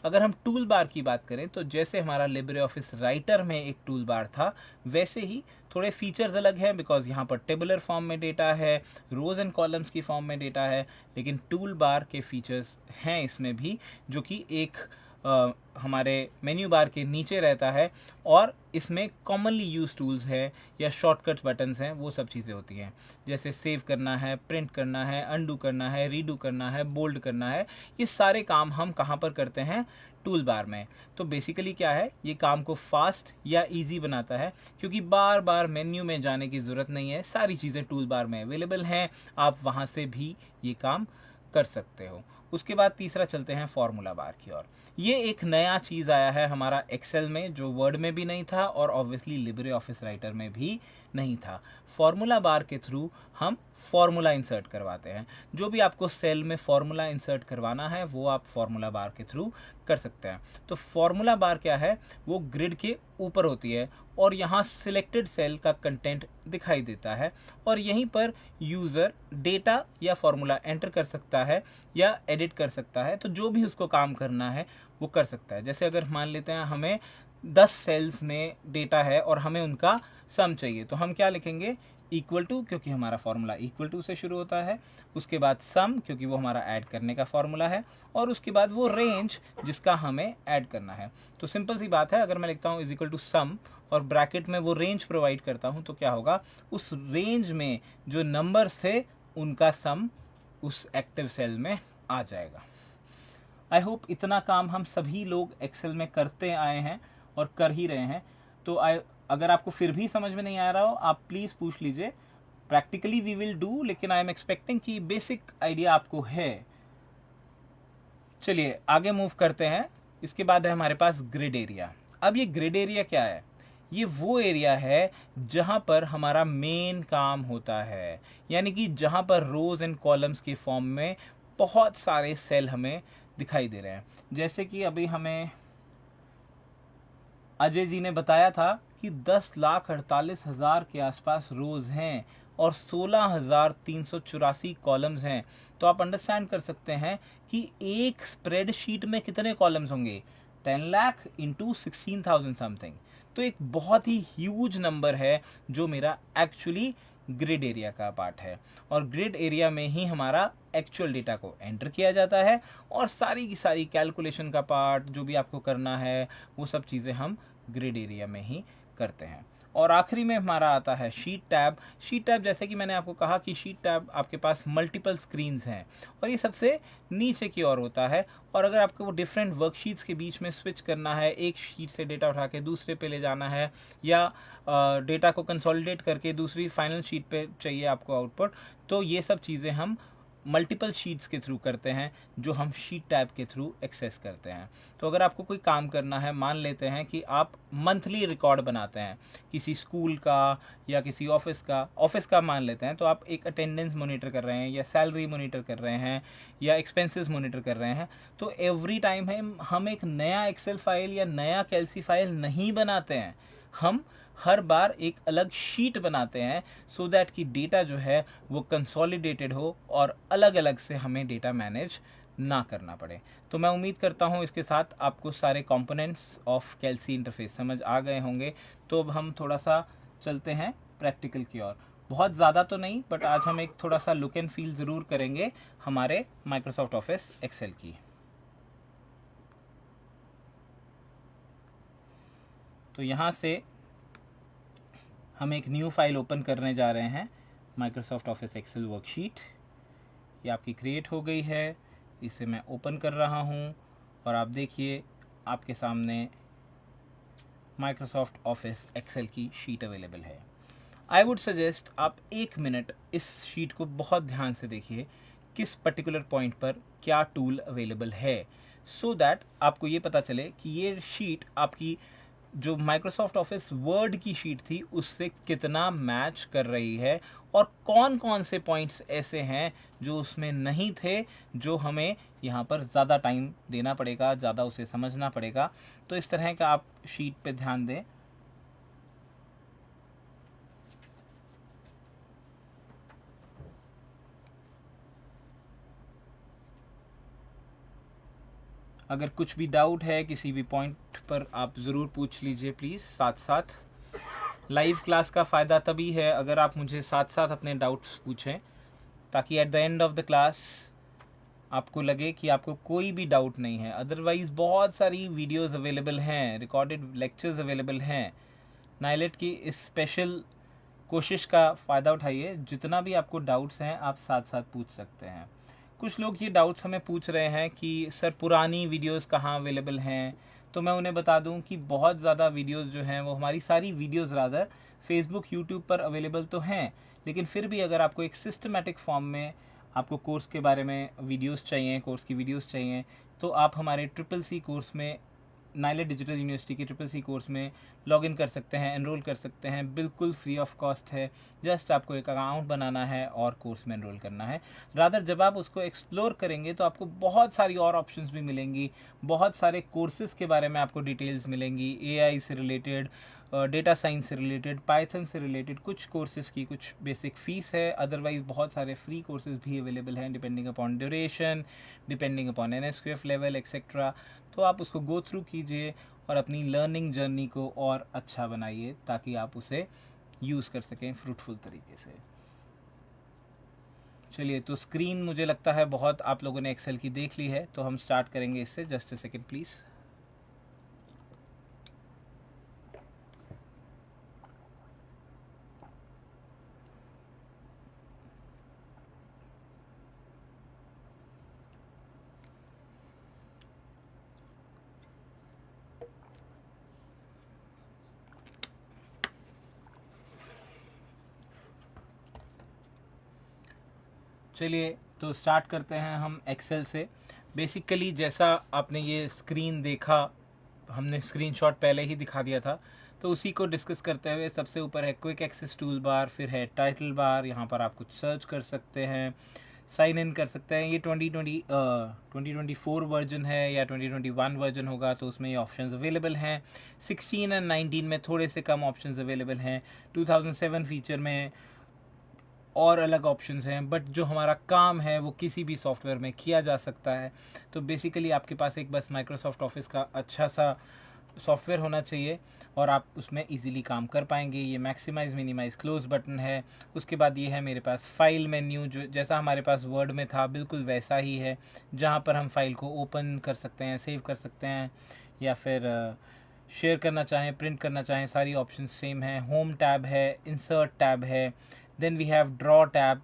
[SPEAKER 1] अगर हम टूल बार की बात करें तो जैसे हमारा लिब्रे ऑफिस राइटर में एक टूल बार था, वैसे ही थोड़े फीचर्स अलग हैं बिकॉज यहाँ पर टेबुलर फॉर्म में डेटा है, रोज एंड कॉलम्स की फॉर्म में डेटा है। लेकिन टूल बार के फीचर्स हैं इसमें भी, जो कि एक हमारे मेन्यू बार के नीचे रहता है और इसमें कॉमनली यूज टूल्स है या शॉर्टकट बटन्स हैं, वो सब चीज़ें होती हैं। जैसे सेव करना है, प्रिंट करना है, अनडू करना है, रीडू करना है, बोल्ड करना है, ये सारे काम हम कहाँ पर करते हैं, टूल बार में। तो बेसिकली क्या है, ये काम को फास्ट या इजी बनाता है क्योंकि बार बार मेन्यू में जाने की ज़रूरत नहीं है, सारी चीज़ें टूल बार में अवेलेबल हैं, आप वहाँ से भी ये काम कर सकते हो। उसके बाद तीसरा चलते हैं फार्मूला बार की ओर। ये एक नया चीज़ आया है हमारा एक्सेल में जो वर्ड में भी नहीं था और ऑब्वियसली लिब्रे ऑफिस राइटर में भी नहीं था। फार्मूला बार के थ्रू हम फार्मूला इंसर्ट करवाते हैं। जो भी आपको सेल में फार्मूला इंसर्ट करवाना है वो आप फार्मूला बार के थ्रू कर सकते हैं। तो फार्मूला बार क्या है, वो ग्रिड के ऊपर होती है और यहाँ सिलेक्टेड सेल का कंटेंट दिखाई देता है और यहीं पर यूज़र डेटा या फार्मूला एंटर कर सकता है या एडिट कर सकता है। तो जो भी उसको काम करना है वो कर सकता है। जैसे अगर मान लेते हैं हमें 10 सेल्स में डेटा है और हमें उनका सम चाहिए, तो हम क्या लिखेंगे, इक्वल टू, क्योंकि हमारा फार्मूला इक्वल टू से शुरू होता है, उसके बाद सम क्योंकि वो हमारा ऐड करने का फार्मूला है, और उसके बाद वो रेंज जिसका हमें ऐड करना है। तो सिंपल सी बात है, अगर मैं लिखता हूँ इज इक्वल टू सम और ब्रैकेट में वो रेंज प्रोवाइड करता हूँ, तो क्या होगा, उस रेंज में जो नंबर्स थे उनका सम उस एक्टिव सेल में आ जाएगा। आई होप इतना काम हम सभी लोग एक्सेल में करते आए हैं और कर ही रहे हैं। तो अगर आपको फिर भी समझ में नहीं आ रहा हो, आप प्लीज़ पूछ लीजिए। प्रैक्टिकली वी विल डू, लेकिन आई एम एक्सपेक्टिंग कि बेसिक आइडिया आपको है। चलिए आगे मूव करते हैं। इसके बाद है हमारे पास ग्रिड एरिया। अब ये ग्रिड एरिया क्या है, ये वो एरिया है जहाँ पर हमारा मेन काम होता है, यानी कि जहाँ पर रोज एंड कॉलम्स के फॉर्म में बहुत सारे सेल हमें दिखाई दे रहे हैं। जैसे कि अभी हमें अजय जी ने बताया था कि 10,48,000 के आसपास रोज हैं और 16,384 कॉलम्स हैं। तो आप अंडरस्टैंड कर सकते हैं कि एक स्प्रेडशीट में कितने कॉलम्स होंगे, 10 लाख इंटू 16,000 समथिंग। तो एक बहुत ही ह्यूज नंबर है जो मेरा एक्चुअली ग्रिड एरिया का पार्ट है, और ग्रिड एरिया में ही हमारा एक्चुअल डेटा को एंटर किया जाता है और सारी की सारी कैलकुलेशन का पार्ट जो भी आपको करना है वो सब चीज़ें हम ग्रिड एरिया में ही करते हैं। और आखिरी में हमारा आता है शीट टैब। शीट टैब, जैसे कि मैंने आपको कहा कि शीट टैब आपके पास मल्टीपल स्क्रीन्स हैं और ये सबसे नीचे की ओर होता है। और अगर आपको वो डिफरेंट वर्कशीट्स के बीच में स्विच करना है, एक शीट से डेटा उठा के दूसरे पे ले जाना है, या डेटा को कंसोलिडेट करके दूसरी फाइनल शीट पे चाहिए आपको आउटपुट, तो ये सब चीज़ें हम मल्टीपल शीट्स के थ्रू करते हैं जो हम शीट टैब के थ्रू एक्सेस करते हैं। तो अगर आपको कोई काम करना है, मान लेते हैं कि आप मंथली रिकॉर्ड बनाते हैं किसी स्कूल का या किसी ऑफिस का मान लेते हैं, तो आप एक अटेंडेंस मॉनिटर कर रहे हैं या सैलरी मॉनिटर कर रहे हैं या एक्सपेंसेस मॉनिटर कर रहे हैं, तो एवरी टाइम हम एक नया एक्सेल फाइल या नया कैल्सी फाइल नहीं बनाते हैं, हम हर बार एक अलग शीट बनाते हैं सो दैट कि डेटा जो है वो कंसोलिडेटेड हो और अलग अलग से हमें डेटा मैनेज ना करना पड़े। तो मैं उम्मीद करता हूँ इसके साथ आपको सारे कंपोनेंट्स ऑफ कैल्सी इंटरफेस समझ आ गए होंगे। तो अब हम थोड़ा सा चलते हैं प्रैक्टिकल की ओर। बहुत ज़्यादा तो नहीं, बट आज हम एक थोड़ा सा लुक एंड फील ज़रूर करेंगे हमारे माइक्रोसॉफ्ट ऑफिस एक्सेल की। तो यहाँ से हम एक न्यू फाइल ओपन करने जा रहे हैं, माइक्रोसॉफ्ट ऑफिस एक्सेल वर्कशीट। ये आपकी क्रिएट हो गई है, इसे मैं ओपन कर रहा हूँ और आप देखिए आपके सामने माइक्रोसॉफ्ट ऑफिस एक्सेल की शीट अवेलेबल है। आई वुड सजेस्ट आप 1 मिनट इस शीट को बहुत ध्यान से देखिए, किस पर्टिकुलर पॉइंट पर क्या टूल अवेलेबल है, सो दैट आपको ये पता चले कि ये शीट आपकी जो माइक्रोसॉफ्ट ऑफिस वर्ड की शीट थी उससे कितना मैच कर रही है और कौन कौन से पॉइंट्स ऐसे हैं जो उसमें नहीं थे, जो हमें यहाँ पर ज़्यादा टाइम देना पड़ेगा, ज़्यादा उसे समझना पड़ेगा। तो इस तरह का आप शीट पे ध्यान दें। अगर कुछ भी डाउट है किसी भी पॉइंट पर आप ज़रूर पूछ लीजिए प्लीज़ साथ साथ। लाइव क्लास का फ़ायदा तभी है अगर आप मुझे साथ साथ अपने डाउट्स पूछें, ताकि at the end of the class आपको लगे कि आपको कोई भी डाउट नहीं है। अदरवाइज़ बहुत सारी वीडियोस अवेलेबल हैं, रिकॉर्डेड लेक्चर्स अवेलेबल हैं। नाइलेट की इस स्पेशल कोशिश का फ़ायदा उठाइए, जितना भी आपको डाउट्स हैं आप साथ साथ पूछ सकते हैं। कुछ लोग ये डाउट्स हमें पूछ रहे हैं कि सर पुरानी वीडियोस कहाँ अवेलेबल हैं, तो मैं उन्हें बता दूं कि बहुत ज़्यादा वीडियोस जो हैं वो हमारी सारी वीडियोस रादर फेसबुक यूट्यूब पर अवेलेबल तो हैं, लेकिन फिर भी अगर आपको एक सिस्टमेटिक फॉर्म में आपको कोर्स के बारे में वीडियोस चाहिए, कोर्स की वीडियोस चाहिए, तो आप हमारे CCC कोर्स में, नाइलेट डिजिटल यूनिवर्सिटी के CCC कोर्स में लॉगिन कर सकते हैं, एनरोल कर सकते हैं। बिल्कुल फ्री ऑफ कॉस्ट है, जस्ट आपको एक अकाउंट बनाना है और कोर्स में एनरोल करना है। रादर जब आप उसको एक्सप्लोर करेंगे तो आपको बहुत सारी और ऑप्शंस भी मिलेंगी, बहुत सारे कोर्सेज़ के बारे में आपको डिटेल्स मिलेंगी, AI से रिलेटेड, डेटा साइंस से रिलेटेड, पाइथन से रिलेटेड। कुछ कोर्सेज़ की कुछ बेसिक फ़ीस है, अदरवाइज़ बहुत सारे फ्री कोर्सेज़ भी अवेलेबल हैं depending upon duration, depending upon NSQF level etcetera. तो आप उसको गो थ्रू कीजिए और अपनी लर्निंग जर्नी को और अच्छा बनाइए ताकि आप उसे यूज़ कर सकें फ्रूटफुल तरीके से। चलिए, तो स्क्रीन मुझे लगता है बहुत आप लोगों ने एक्सेल की देख ली है, तो हम स्टार्ट करेंगे इससे। Just a second please. चलिए, तो स्टार्ट करते हैं हम एक्सेल से। बेसिकली जैसा आपने ये स्क्रीन देखा, हमने स्क्रीनशॉट पहले ही दिखा दिया था, तो उसी को डिस्कस करते हुए सबसे ऊपर है क्विक एक्सेस टूल बार, फिर है टाइटल बार। यहाँ पर आप कुछ सर्च कर सकते हैं, साइन इन कर सकते हैं। ये 2024 वर्जन है या 2021 वर्जन होगा तो उसमें ये ऑप्शंस अवेलेबल हैं। 16 और 19 में थोड़े से कम ऑप्शंस अवेलेबल हैं। 2007 फीचर में और अलग ऑप्शंस हैं, बट जो हमारा काम है वो किसी भी सॉफ्टवेयर में किया जा सकता है। तो बेसिकली आपके पास एक बस माइक्रोसॉफ्ट ऑफिस का अच्छा सा सॉफ्टवेयर होना चाहिए और आप उसमें इजीली काम कर पाएंगे। ये मैक्सिमाइज, मिनिमाइज, क्लोज बटन है। उसके बाद ये है मेरे पास फाइल मेन्यू, जो जैसा हमारे पास वर्ड में था बिल्कुल वैसा ही है, जहाँ पर हम फाइल को ओपन कर सकते हैं, सेव कर सकते हैं या फिर शेयर करना चाहें, प्रिंट करना चाहें, सारी ऑप्शन सेम हैं। होम टैब है, इंसर्ट टैब है, then we have draw tab,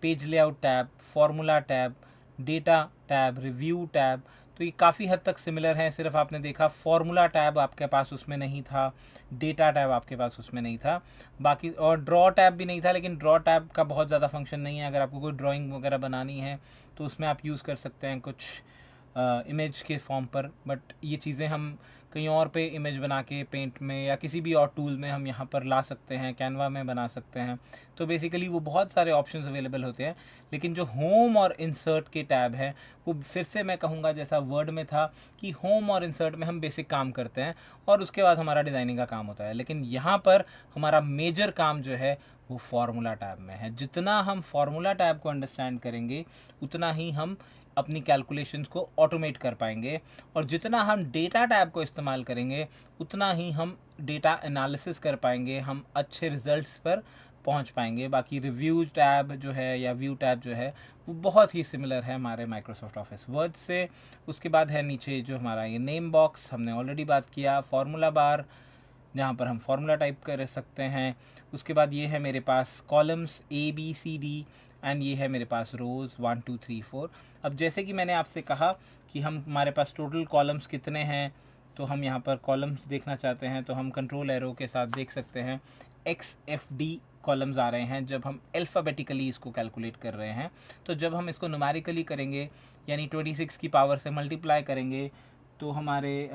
[SPEAKER 1] page layout tab, formula tab, data tab, review tab। तो ये काफ़ी हद तक सिमिलर है, सिर्फ आपने देखा फॉर्मूला टैब आपके पास उसमें नहीं था, डेटा टैब आपके पास उसमें नहीं था, बाकी और ड्रॉ टैब भी नहीं था, लेकिन ड्रॉ टैब का बहुत ज़्यादा फंक्शन नहीं है। अगर आपको कोई ड्राइंग वगैरह बनानी है तो उसमें आप यूज़ कर सकते हैं कुछ इमेज के फॉर्म पर, बट ये चीज़ें हम कहीं और पे इमेज बना के पेंट में या किसी भी और टूल में हम यहाँ पर ला सकते हैं, कैनवा में बना सकते हैं। तो बेसिकली वो बहुत सारे ऑप्शंस अवेलेबल होते हैं, लेकिन जो होम और इंसर्ट के टैब है वो फिर से मैं कहूँगा जैसा वर्ड में था कि होम और इंसर्ट में हम बेसिक काम करते हैं और उसके बाद हमारा डिज़ाइनिंग का काम होता है, लेकिन यहाँ पर हमारा मेजर काम जो है वो फार्मूला टैब में है। जितना हम फार्मूला टैब को अंडरस्टैंड करेंगे उतना ही हम अपनी कैलकुलेशंस को ऑटोमेट कर पाएंगे, और जितना हम डेटा टैब को इस्तेमाल करेंगे उतना ही हम डेटा एनालिसिस कर पाएंगे, हम अच्छे रिजल्ट्स पर पहुंच पाएंगे। बाकी रिव्यू टैब जो है या व्यू टैब जो है वो बहुत ही सिमिलर है हमारे माइक्रोसॉफ्ट ऑफिस वर्ड से। उसके बाद है नीचे जो हमारा ये नेम बॉक्स, हमने ऑलरेडी बात किया, फार्मूला बार जहाँ पर हम फार्मूला टाइप कर सकते हैं। उसके बाद ये है मेरे पास कॉलम्स ABCD एंड ये है मेरे पास रोज़ 1 2 3 4। अब जैसे कि मैंने आपसे कहा कि हमारे पास टोटल कॉलम्स कितने हैं, तो हम यहाँ पर कॉलम्स देखना चाहते हैं तो हम कंट्रोल एरो के साथ देख सकते हैं XFD कॉलम्स आ रहे हैं जब हम अल्फ़ाबेटिकली इसको कैलकुलेट कर रहे हैं। तो जब हम इसको न्यूमेरिकली करेंगे यानी 26 की पावर से मल्टीप्लाई करेंगे तो हमारे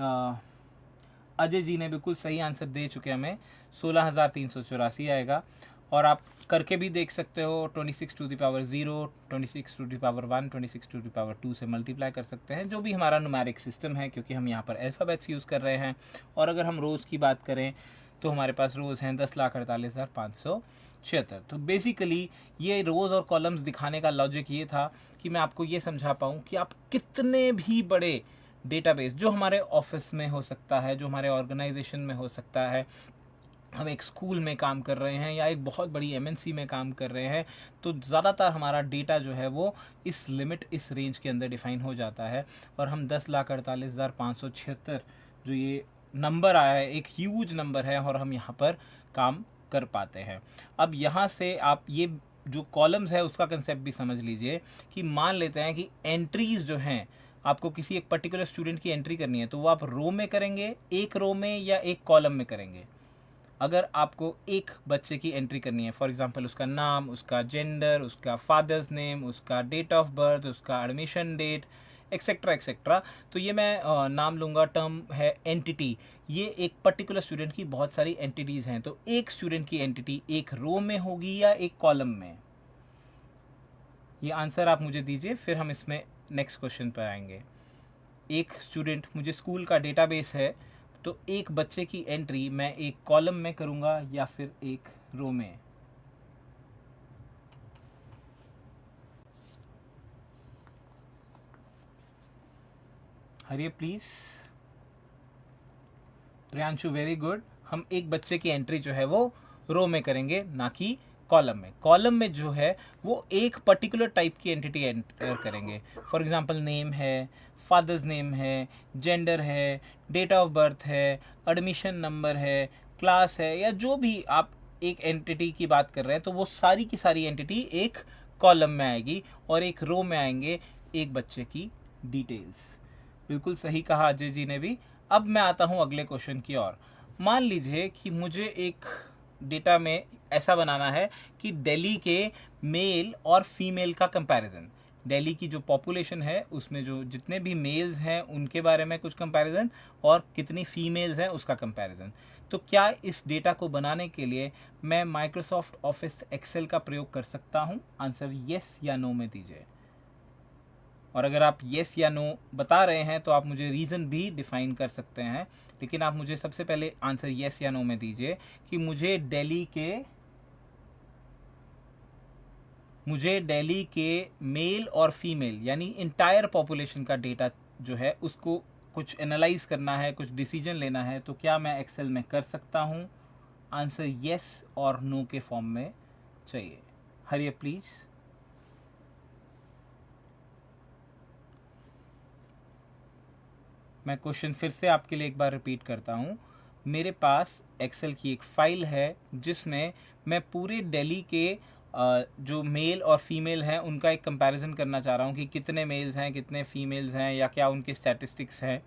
[SPEAKER 1] अजय जी ने बिल्कुल सही आंसर दे चुके हैं, हमें 16,384 आएगा। और आप करके भी देख सकते हो, 26 to the power 0, 26 to the power 1, 26 to the power 2 से मल्टीप्लाई कर सकते हैं, जो भी हमारा न्यूमेरिक सिस्टम है, क्योंकि हम यहाँ पर अल्फ़ाबेट्स यूज़ कर रहे हैं। और अगर हम रोज़ की बात करें तो हमारे पास रोज़ हैं 10,48,576। तो बेसिकली ये रोज़ और कॉलम्स दिखाने का लॉजिक ये था कि मैं आपको ये समझा पाऊँ कि आप कितने भी बड़े डेटाबेस जो हमारे ऑफिस में हो सकता है, जो हमारे ऑर्गेनाइजेशन में हो सकता है, हम एक स्कूल में काम कर रहे हैं या एक बहुत बड़ी MNC में काम कर रहे हैं, तो ज़्यादातर हमारा डेटा जो है वो इस लिमिट, इस रेंज के अंदर डिफ़ाइन हो जाता है। और हम 10,48,576 जो ये नंबर आया है एक ह्यूज नंबर है, और हम यहाँ पर काम कर पाते हैं। अब यहाँ से आप ये जो कॉलम्स है उसका कंसेप्ट भी समझ लीजिए कि मान लेते हैं कि एंट्रीज़ जो हैं, आपको किसी एक पर्टिकुलर स्टूडेंट की एंट्री करनी है तो वो आप रो में करेंगे, एक रो में या एक कॉलम में करेंगे। अगर आपको एक बच्चे की एंट्री करनी है, फॉर एग्जांपल उसका नाम, उसका जेंडर, उसका फादर्स नेम, उसका डेट ऑफ बर्थ, उसका एडमिशन डेट, एक्सेट्रा एक्सेट्रा, तो ये मैं नाम लूँगा, टर्म है एंटिटी। ये एक पर्टिकुलर स्टूडेंट की बहुत सारी एंटिटीज़ हैं, तो एक स्टूडेंट की एंटिटी एक रो में होगी या एक कॉलम में? ये आंसर आप मुझे दीजिए, फिर हम इसमें नेक्स्ट क्वेश्चन पर आएंगे। एक स्टूडेंट, मुझे स्कूल का डेटाबेस है, तो एक बच्चे की एंट्री मैं एक कॉलम में करूंगा या फिर एक रो में? हरिए प्लीज। Priyanshu very good. हम एक बच्चे की एंट्री जो है वो रो में करेंगे, ना कि कॉलम में। कॉलम में जो है वो एक पर्टिकुलर टाइप की एंटिटी एंटर करेंगे। फॉर एग्जांपल नेम है, फादर्स नेम है, जेंडर है, डेट ऑफ बर्थ है, एडमिशन नंबर है, क्लास है, या जो भी आप एक एंटिटी की बात कर रहे हैं, तो वो सारी की सारी एंटिटी एक कॉलम में आएगी और एक रो में आएंगे एक बच्चे की डिटेल्स। बिल्कुल सही कहा अजय जी ने भी। अब मैं आता हूँ अगले क्वेश्चन की ओर। मान लीजिए कि मुझे एक डेटा में ऐसा बनाना है कि दिल्ली के मेल और फीमेल का कंपैरिजन, दिल्ली की जो पॉपुलेशन है उसमें जो जितने भी मेल्स हैं उनके बारे में कुछ कंपैरिजन और कितनी फीमेल्स हैं उसका कंपैरिजन। तो क्या इस डेटा को बनाने के लिए मैं माइक्रोसॉफ्ट ऑफिस एक्सेल का प्रयोग कर सकता हूँ? आंसर येस या नो में दीजिए। और अगर आप येस या नो बता रहे हैं तो आप मुझे रीज़न भी डिफाइन कर सकते हैं, लेकिन आप मुझे सबसे पहले आंसर येस या नो में दीजिए कि मुझे दिल्ली के मेल और फीमेल यानी इंटायर पॉपुलेशन का डेटा जो है उसको कुछ एनालाइज करना है, कुछ डिसीजन लेना है, तो क्या मैं एक्सेल में कर सकता हूँ? आंसर येस और नो के फॉर्म में चाहिए। हरिए प्लीज़। मैं क्वेश्चन फिर से आपके लिए एक बार रिपीट करता हूँ। मेरे पास एक्सेल की एक फ़ाइल है जिसमें मैं पूरे दिल्ली के जो मेल और फीमेल हैं उनका एक कंपैरिजन करना चाह रहा हूँ कि कितने मेल्स हैं कितने फीमेल्स हैं या क्या उनके स्टैटिस्टिक्स हैं,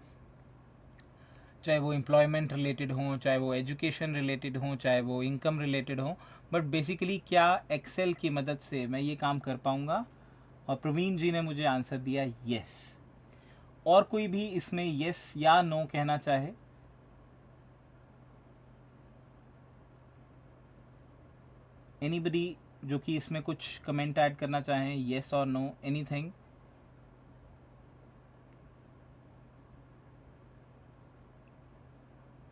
[SPEAKER 1] चाहे वो एम्प्लॉयमेंट रिलेटेड हों, चाहे वो एजुकेशन रिलेटेड हों, चाहे वो इनकम रिलेटेड हों। बट बेसिकली क्या एक्सेल की मदद से मैं ये काम कर पाऊँगा? और प्रवीण जी ने मुझे आंसर दिया येस। और कोई भी इसमें येस या नो कहना चाहे? एनीबडी जो कि इसमें कुछ कमेंट ऐड करना चाहें, येस और नो, एनीथिंग?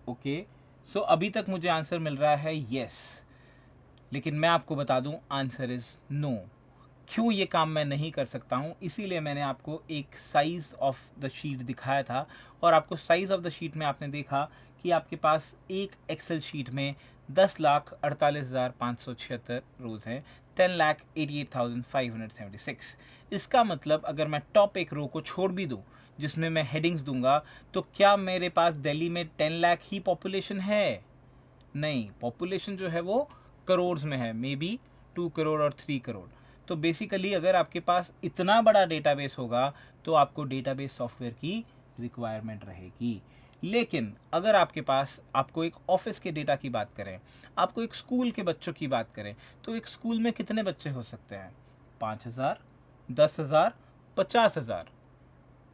[SPEAKER 1] ओके, सो अभी तक मुझे आंसर मिल रहा है येस, लेकिन मैं आपको बता दूं आंसर इज नो। क्यों ये काम मैं नहीं कर सकता हूँ? इसीलिए मैंने आपको एक साइज़ ऑफ द शीट दिखाया था, और आपको साइज़ ऑफ द शीट में आपने देखा कि आपके पास एक एक्सेल शीट में 10,48,576 रोज़ हैं, 10,88,576। इसका मतलब अगर मैं टॉप एक रो को छोड़ भी दूँ जिसमें मैं हेडिंग्स दूंगा, तो क्या मेरे पास दिल्ली में 10 लाख ही पॉपुलेशन है? नहीं, पॉपुलेशन जो है वो करोड़ में है, मे बी 2 करोड़ और 3 करोड़। तो बेसिकली अगर आपके पास इतना बड़ा डेटाबेस होगा तो आपको डेटाबेस सॉफ्टवेयर की रिक्वायरमेंट रहेगी। लेकिन अगर आपके पास, आपको एक ऑफिस के डेटा की बात करें, आपको एक स्कूल के बच्चों की बात करें, तो एक स्कूल में कितने बच्चे हो सकते हैं? 5,000, 10,000, 50,000,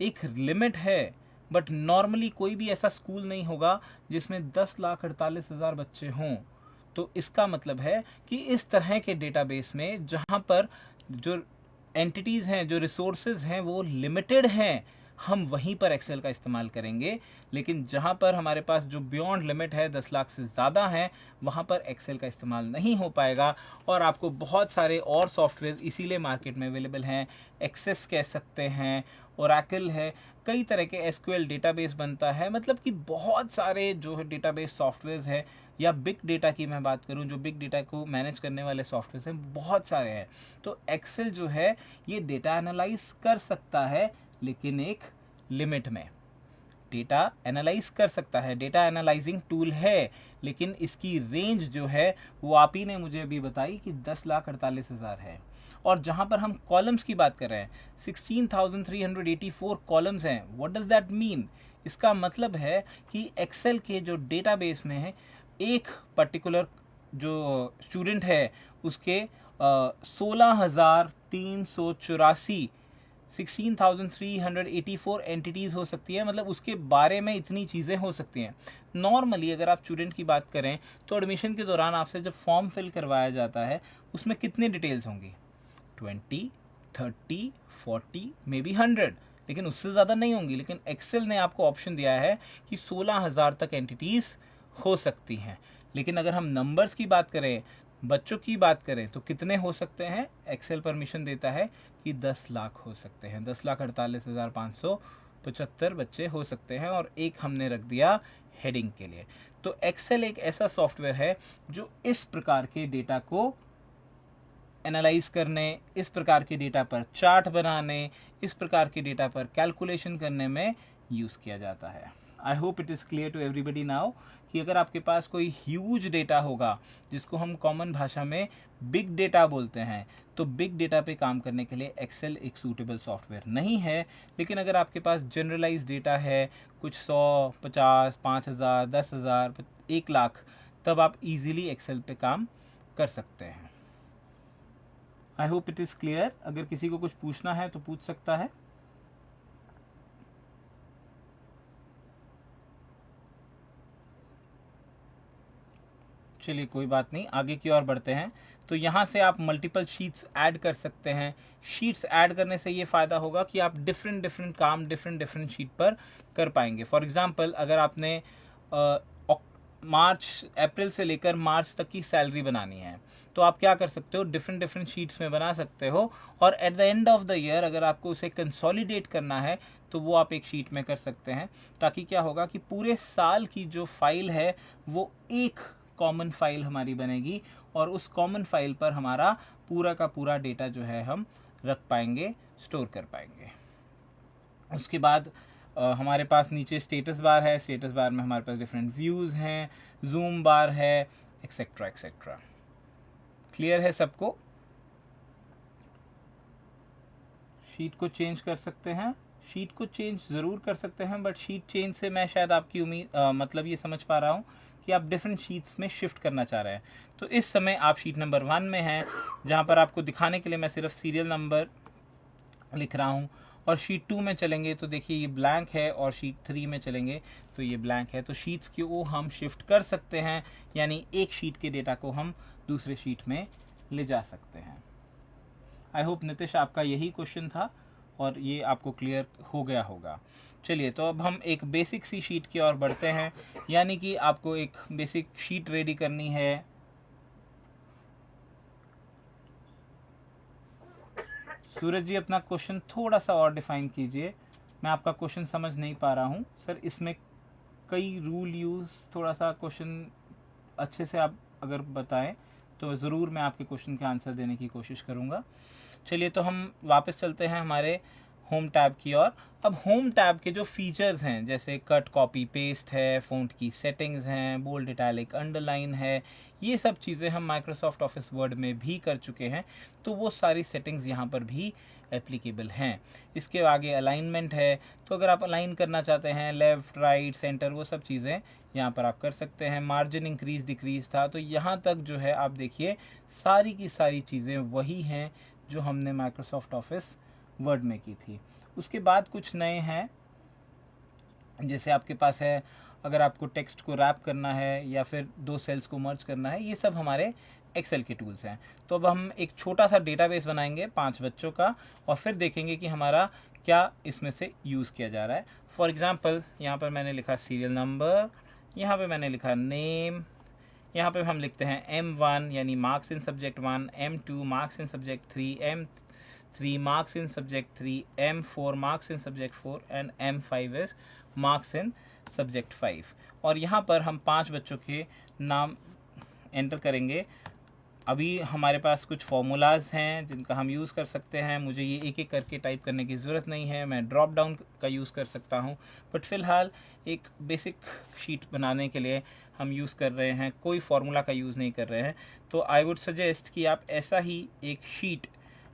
[SPEAKER 1] एक लिमिट है। बट नॉर्मली कोई भी ऐसा स्कूल नहीं होगा जिसमें 10,48,000 बच्चे हों। तो इसका मतलब है कि इस तरह के डेटाबेस में जहाँ पर जो एंटिटीज़ हैं, जो रिसोर्सेज हैं वो लिमिटेड हैं, हम वहीं पर एक्सेल का इस्तेमाल करेंगे। लेकिन जहाँ पर हमारे पास जो बियॉन्ड लिमिट है 10 लाख से ज़्यादा है, वहाँ पर एक्सेल का इस्तेमाल नहीं हो पाएगा। और आपको बहुत सारे और सॉफ्टवेयर इसीलिए मार्केट में अवेलेबल हैं, एक्सेस कह सकते हैं, ओरेकल है, कई तरह के एसक्यूएल डेटाबेस बनता है, मतलब कि बहुत सारे जो है डेटाबेस सॉफ्टवेयर हैं। या बिग डेटा की मैं बात करूं, जो बिग डेटा को मैनेज करने वाले सॉफ्टवेयर हैं बहुत सारे हैं। तो एक्सेल जो है ये डेटा एनालाइज कर सकता है, लेकिन एक लिमिट में। डेटा एनालाइज कर सकता है, डेटा एनालाइजिंग टूल है, लेकिन इसकी रेंज जो है वो आप ही ने मुझे अभी बताई कि 10,48,000 है। और जहां पर हम कॉलम्स की बात कर रहे हैं, 16,384 कॉलम्स हैं। What does that mean? इसका मतलब है कि एक्सेल के जो डेटाबेस में है, एक पर्टिकुलर जो स्टूडेंट है उसके 16,384 16,384 एंटिटीज़ हो सकती है, मतलब उसके बारे में इतनी चीज़ें हो सकती हैं। नॉर्मली अगर आप स्टूडेंट की बात करें तो एडमिशन के दौरान आपसे जब फॉर्म फिल करवाया जाता है उसमें कितनी डिटेल्स होंगी? 20, 30, 40, मे बी 100, लेकिन उससे ज़्यादा नहीं होंगी। लेकिन एक्सेल ने आपको ऑप्शन दिया है कि 16,000 तक एंटिटीज़ हो सकती हैं। लेकिन अगर हम नंबर्स की बात करें, बच्चों की बात करें, तो कितने हो सकते हैं? एक्सेल परमिशन देता है कि 10 लाख हो सकते हैं, 10,48,575 बच्चे हो सकते हैं, और एक हमने रख दिया हेडिंग के लिए। तो एक्सेल एक ऐसा सॉफ्टवेयर है जो इस प्रकार के डेटा को एनालाइज करने, इस प्रकार के डेटा पर चार्ट बनाने, इस प्रकार के डेटा पर कैलकुलेशन करने में यूज़ किया जाता है। I hope it is clear to everybody now कि अगर आपके पास कोई ह्यूज डेटा होगा जिसको हम कॉमन भाषा में बिग डेटा बोलते हैं, तो बिग डेटा पे काम करने के लिए एक्सेल एक सूटेबल सॉफ्टवेयर नहीं है। लेकिन अगर आपके पास जनरलाइज डेटा है, कुछ 100, 50, 5,000, 10,000, 1 लाख, तब आप इजीली एक्सेल पे काम कर सकते हैं। आई होप इट इज़ क्लियर। अगर किसी को कुछ पूछना है तो पूछ सकता है। चलिए कोई बात नहीं, आगे की ओर बढ़ते हैं। तो यहाँ से आप मल्टीपल शीट्स ऐड कर सकते हैं। शीट्स ऐड करने से ये फ़ायदा होगा कि आप डिफरेंट काम डिफरेंट शीट पर कर पाएंगे। फॉर एग्जांपल अगर आपने अप्रैल से लेकर मार्च तक की सैलरी बनानी है, तो आप क्या कर सकते हो? डिफरेंट शीट्स में बना सकते हो, और at the end of the year अगर आपको उसे कंसोलिडेट करना है तो वो आप एक शीट में कर सकते हैं। ताकि क्या होगा कि पूरे साल की जो फाइल है वो एक कॉमन फाइल हमारी बनेगी, और उस कॉमन फाइल पर हमारा पूरा का पूरा डेटा जो है हम रख पाएंगे, स्टोर कर पाएंगे। उसके बाद हमारे पास नीचे स्टेटस बार है। स्टेटस बार में हमारे पास डिफरेंट व्यूज़ हैं, जूम बार है, एक्सेट्रा एक्सेट्रा। क्लियर है सबको? शीट को चेंज कर सकते हैं, शीट को चेंज ज़रूर कर सकते हैं, बट शीट चेंज से मैं शायद आपकी मतलब ये समझ पा रहा हूँ कि आप डिफरेंट शीट्स में शिफ्ट करना चाह रहे हैं। तो इस समय आप शीट नंबर 1 में हैं, जहाँ पर आपको दिखाने के लिए मैं सिर्फ सीरियल नंबर लिख रहा हूँ। और शीट 2 में चलेंगे तो देखिए ये ब्लैंक है, और शीट 3 में चलेंगे तो ये ब्लैंक है। तो शीट्स को हम शिफ्ट कर सकते हैं, यानी एक शीट के डेटा को हम दूसरे शीट में ले जा सकते हैं। आई होप नितिश आपका यही क्वेश्चन था और ये आपको क्लियर हो गया होगा। चलिए, तो अब हम एक बेसिक सी शीट की ओर बढ़ते हैं, यानी कि आपको एक बेसिक शीट रेडी करनी है। सूरज जी, अपना क्वेश्चन थोड़ा सा और डिफाइन कीजिए, मैं आपका क्वेश्चन समझ नहीं पा रहा हूँ सर। इसमें कई रूल यूज़, थोड़ा सा क्वेश्चन अच्छे से आप अगर बताएं तो ज़रूर मैं आपके क्वेश्चन के आंसर देने की कोशिश करूँगा। चलिए, तो हम वापस चलते हैं हमारे होम टैब की ओर। अब होम टैब के जो फीचर्स हैं, जैसे कट, कॉपी, पेस्ट है, फ़ॉन्ट की सेटिंग्स हैं, बोल्ड, इटैलिक, अंडरलाइन है, ये सब चीज़ें हम माइक्रोसॉफ्ट ऑफिस वर्ड में भी कर चुके हैं। तो वो सारी सेटिंग्स यहाँ पर भी एप्लीकेबल हैं। इसके आगे अलाइनमेंट है, तो अगर आप अलाइन करना चाहते हैं लेफ़्ट, राइट, सेंटर, वो सब चीज़ें यहाँ पर आप कर सकते हैं। मार्जिन इंक्रीज डिक्रीज था, तो यहाँ तक जो है आप देखिए सारी की सारी चीज़ें वही हैं जो हमने माइक्रोसॉफ्ट ऑफिस वर्ड में की थी। उसके बाद कुछ नए हैं, जैसे आपके पास है अगर आपको टेक्स्ट को रैप करना है या फिर 2 सेल्स को मर्ज करना है, ये सब हमारे एक्सेल के टूल्स हैं। तो अब हम एक छोटा सा डेटाबेस बनाएंगे 5 बच्चों का, और फिर देखेंगे कि हमारा क्या इसमें से यूज़ किया जा रहा है। फॉर एग्ज़ाम्पल, यहाँ पर मैंने लिखा सीरियल नंबर, यहाँ पे मैंने लिखा नेम, यहाँ पे हम लिखते हैं M1 यानी marks in subject 1, M2 marks in subject 3, M3 marks in subject 3, M4 marks in subject 4 and M5 is marks in subject 5। और यहाँ पर हम 5 बच्चों के नाम एंटर करेंगे। अभी हमारे पास कुछ फॉर्मूलाज हैं जिनका हम यूज़ कर सकते हैं। मुझे ये एक एक करके टाइप करने की ज़रूरत नहीं है, मैं ड्रॉप डाउन का यूज़ कर सकता हूँ। बट फ़िलहाल एक बेसिक शीट बनाने के लिए हम यूज़ कर रहे हैं, कोई फार्मूला का यूज़ नहीं कर रहे हैं। तो आई वुड सजेस्ट कि आप ऐसा ही एक शीट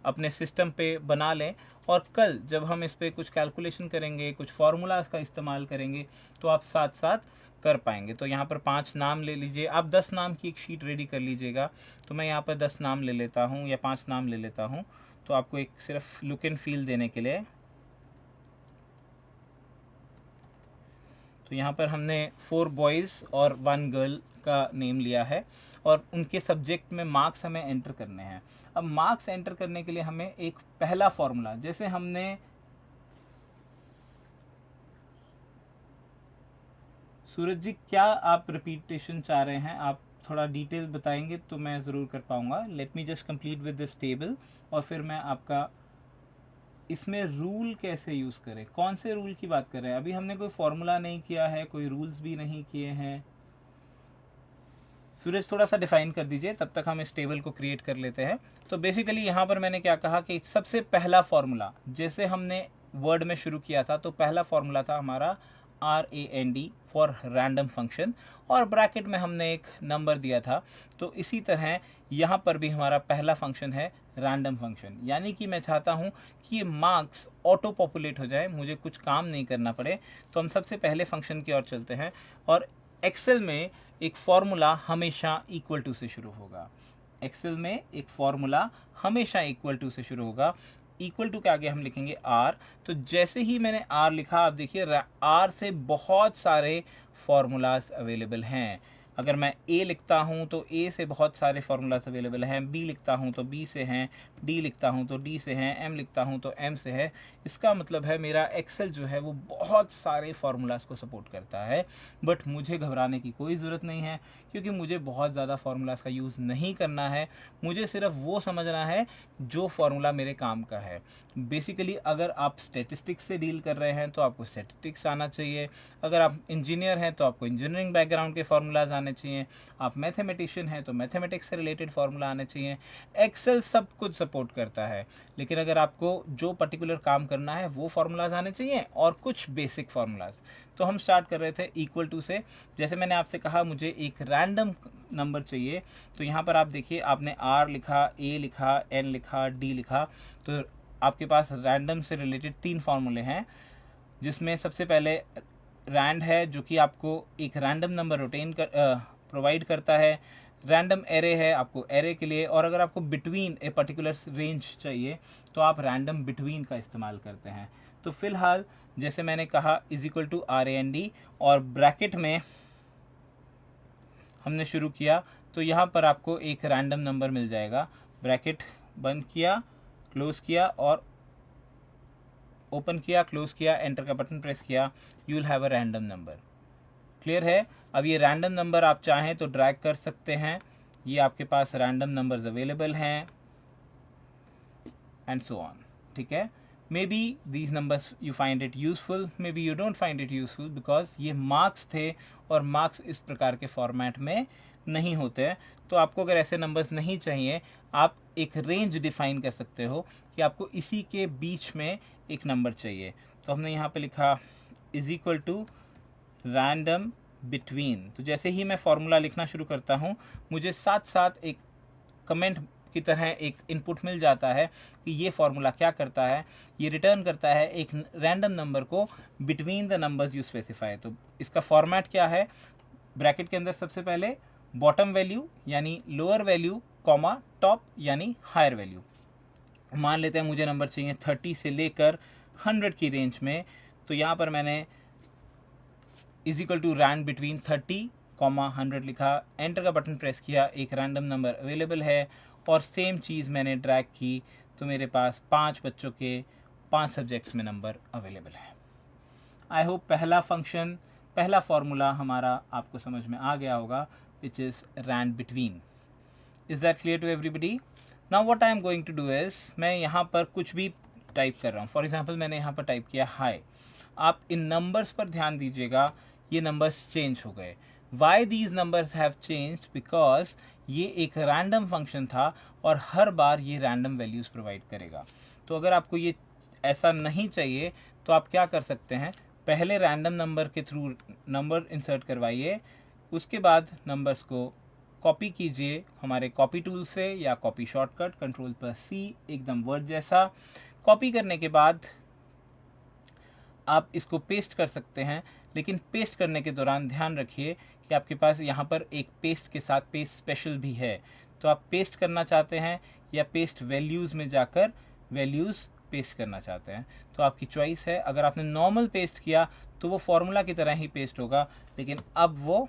[SPEAKER 1] अपने सिस्टम पे बना लें, और कल जब हम इस पर कुछ कैलकुलेशन करेंगे, कुछ फार्मूलाज का इस्तेमाल करेंगे, तो आप साथ साथ कर पाएंगे। तो यहाँ पर 5 नाम ले लीजिए, आप 10 नाम की एक शीट रेडी कर लीजिएगा। तो मैं यहाँ पर 10 नाम ले लेता हूँ या 5 नाम ले लेता हूँ, तो आपको एक सिर्फ लुक एंड फील देने के लिए। तो यहाँ पर हमने 4 बॉयज़ और 1 गर्ल का नेम लिया है, और उनके सब्जेक्ट में मार्क्स हमें एंटर करने हैं। अब मार्क्स एंटर करने के लिए हमें एक पहला फॉर्मूला, जैसे हमने सूरज जी, क्या आप रिपीटेशन चाह रहे हैं? आप थोड़ा डिटेल बताएंगे तो मैं ज़रूर कर पाऊँगा। Let me just complete with this table, और फिर मैं आपका इसमें रूल कैसे यूज़ करें, कौन से रूल की बात कर रहे हैं? अभी हमने कोई फॉर्मूला नहीं किया है, कोई रूल्स भी नहीं किए हैं। सूरज, थोड़ा सा डिफाइन कर दीजिए, तब तक हम इस टेबल को क्रिएट कर लेते हैं। तो बेसिकली यहाँ पर मैंने क्या कहा कि सबसे पहला फॉर्मूला, जैसे हमने वर्ड में शुरू किया था, तो पहला फॉर्मूला था हमारा RAND फॉर रैंडम फंक्शन, और ब्रैकेट में हमने एक नंबर दिया था। तो इसी तरह यहाँ पर भी हमारा पहला फंक्शन है रैंडम फंक्शन, यानी कि मैं चाहता हूँ कि ये मार्क्स ऑटो पॉपुलेट हो जाए, मुझे कुछ काम नहीं करना पड़े। तो हम सबसे पहले फंक्शन की ओर चलते हैं, और एक्सेल में एक फॉर्मूला हमेशा इक्वल टू से शुरू होगा। एक्सेल में एक फॉर्मूला हमेशा इक्वल टू से शुरू होगा। इक्वल टू के आगे हम लिखेंगे R। तो जैसे ही मैंने R लिखा, आप देखिए R से बहुत सारे फॉर्मूलाज अवेलेबल हैं। अगर मैं A लिखता हूँ तो A से बहुत सारे फार्मूलाज अवेलेबल हैं, B लिखता हूँ तो B से हैं, D लिखता हूँ तो D से हैं, M लिखता हूँ तो M से है। इसका मतलब है मेरा एक्सेल जो है वो बहुत सारे फार्मूलाज को सपोर्ट करता है। बट मुझे घबराने की कोई ज़रूरत नहीं है, क्योंकि मुझे बहुत ज़्यादा फार्मूलाज का यूज़ नहीं करना है। मुझे सिर्फ वो समझना है जो फार्मूला मेरे काम का है। बेसिकली अगर आप स्टैटिस्टिक्स से डील कर रहे हैं तो आपको स्टैटिस्टिक्स आना चाहिए। अगर आप इंजीनियर हैं तो आपको इंजीनियरिंग बैकग्राउंड के फार्मूलाज आने चाहिए। आप मैथमेटिशियन हैं तो मैथमेटिक्स से रिलेटेड फार्मूला आने चाहिए। एक्सेल सब कुछ सपोर्ट करता है, लेकिन अगर आपको जो पर्टिकुलर काम करना है वो फार्मूलाज आने चाहिए, और कुछ बेसिक फार्मूलाज। तो हम स्टार्ट कर रहे थे इक्वल टू से। जैसे मैंने आपसे कहा मुझे एक रैंडम नंबर चाहिए, तो यहाँ पर आप देखिए, आपने R लिखा, A लिखा, N लिखा, D लिखा। तो आपके पास रैंडम से रिलेटेड 3 फॉर्मूले हैं, जिसमें सबसे पहले रैंड है जो कि आपको एक रैंडम नंबर प्रोवाइड करता है। रैंडम एरे है आपको एरे के लिए, और अगर आपको बिटवीन ए पर्टिकुलर रेंज चाहिए तो आप रैंडम बिटवीन का इस्तेमाल करते हैं। तो फिलहाल जैसे मैंने कहा इज इक्वल टू RAND, और ब्रैकेट में हमने शुरू किया तो यहाँ पर आपको एक रैंडम नंबर मिल जाएगा। ब्रैकेट बंद किया, क्लोज किया और ओपन किया, क्लोज किया, एंटर का बटन प्रेस किया, you will have a random number. Clear है? अब ये रैंडम नंबर आप चाहें तो ड्रैग कर सकते हैं, ये आपके पास रैंडम नंबर्स अवेलेबल हैं एंड सो ऑन। ठीक है, may be these numbers you find it useful, may be you don't find it useful, because ये मार्क्स थे और मार्क्स इस प्रकार के फॉर्मेट में नहीं होते हैं। तो आपको अगर ऐसे नंबर्स नहीं चाहिए, आप एक रेंज डिफाइन कर सकते हो कि आपको इसी के बीच में एक नंबर चाहिए। तो हमने यहाँ पे लिखा is equal to random between. तो जैसे ही मैं फॉर्मूला लिखना शुरू करता हूँ, मुझे साथ साथ एक कमेंट की तरह एक इनपुट मिल जाता है कि ये फॉर्मूला क्या करता है। ये रिटर्न करता है एक रैंडम नंबर को between the numbers you specify. तो इसका फॉर्मेट क्या है? ब्रैकेट के अंदर सबसे पहले बॉटम वैल्यू यानी लोअर वैल्यू, कॉमा टॉप यानी हायर वैल्यू। मान लेते हैं मुझे नंबर चाहिए 30 से लेकर 100 की रेंज में, तो यहाँ पर मैंने is equal to rand between 30, 100 लिखा, एंटर का बटन प्रेस किया, एक रैंडम नंबर अवेलेबल है, और सेम चीज़ मैंने ड्रैग की तो मेरे पास 5 बच्चों के 5 सब्जेक्ट्स में नंबर अवेलेबल है। आई होप पहला फॉर्मूला हमारा आपको समझ में आ गया होगा, which is rand between. Is that clear to everybody? Now what I am going to do is, मैं यहाँ पर कुछ भी टाइप कर रहा हूँ। फॉर एग्जाम्पल मैंने यहाँ पर टाइप किया हाई। आप इन नंबर्स पर ध्यान दीजिएगा, ये नंबर्स चेंज हो गए। Why these numbers have changed? Because ये एक रैंडम फंक्शन था और हर बार ये रैंडम वैल्यूज़ प्रोवाइड करेगा। तो अगर आपको ये ऐसा नहीं चाहिए तो आप क्या कर सकते हैं, पहले रैंडम नंबर के थ्रू नंबर इंसर्ट करवाइए, उसके बाद नंबर्स को कॉपी कीजिए हमारे कॉपी टूल से या कॉपी शॉर्टकट Ctrl+C, एकदम वर्ड जैसा। कॉपी करने के बाद आप इसको पेस्ट कर सकते हैं, लेकिन पेस्ट करने के दौरान ध्यान रखिए कि आपके पास यहाँ पर एक पेस्ट के साथ पेस्ट स्पेशल भी है। तो आप पेस्ट करना चाहते हैं या पेस्ट वैल्यूज़ में जाकर वैल्यूज़ पेस्ट करना चाहते हैं, तो आपकी चॉइस है। अगर आपने नॉर्मल पेस्ट किया तो वो फॉर्मूला की तरह ही पेस्ट होगा, लेकिन अब वो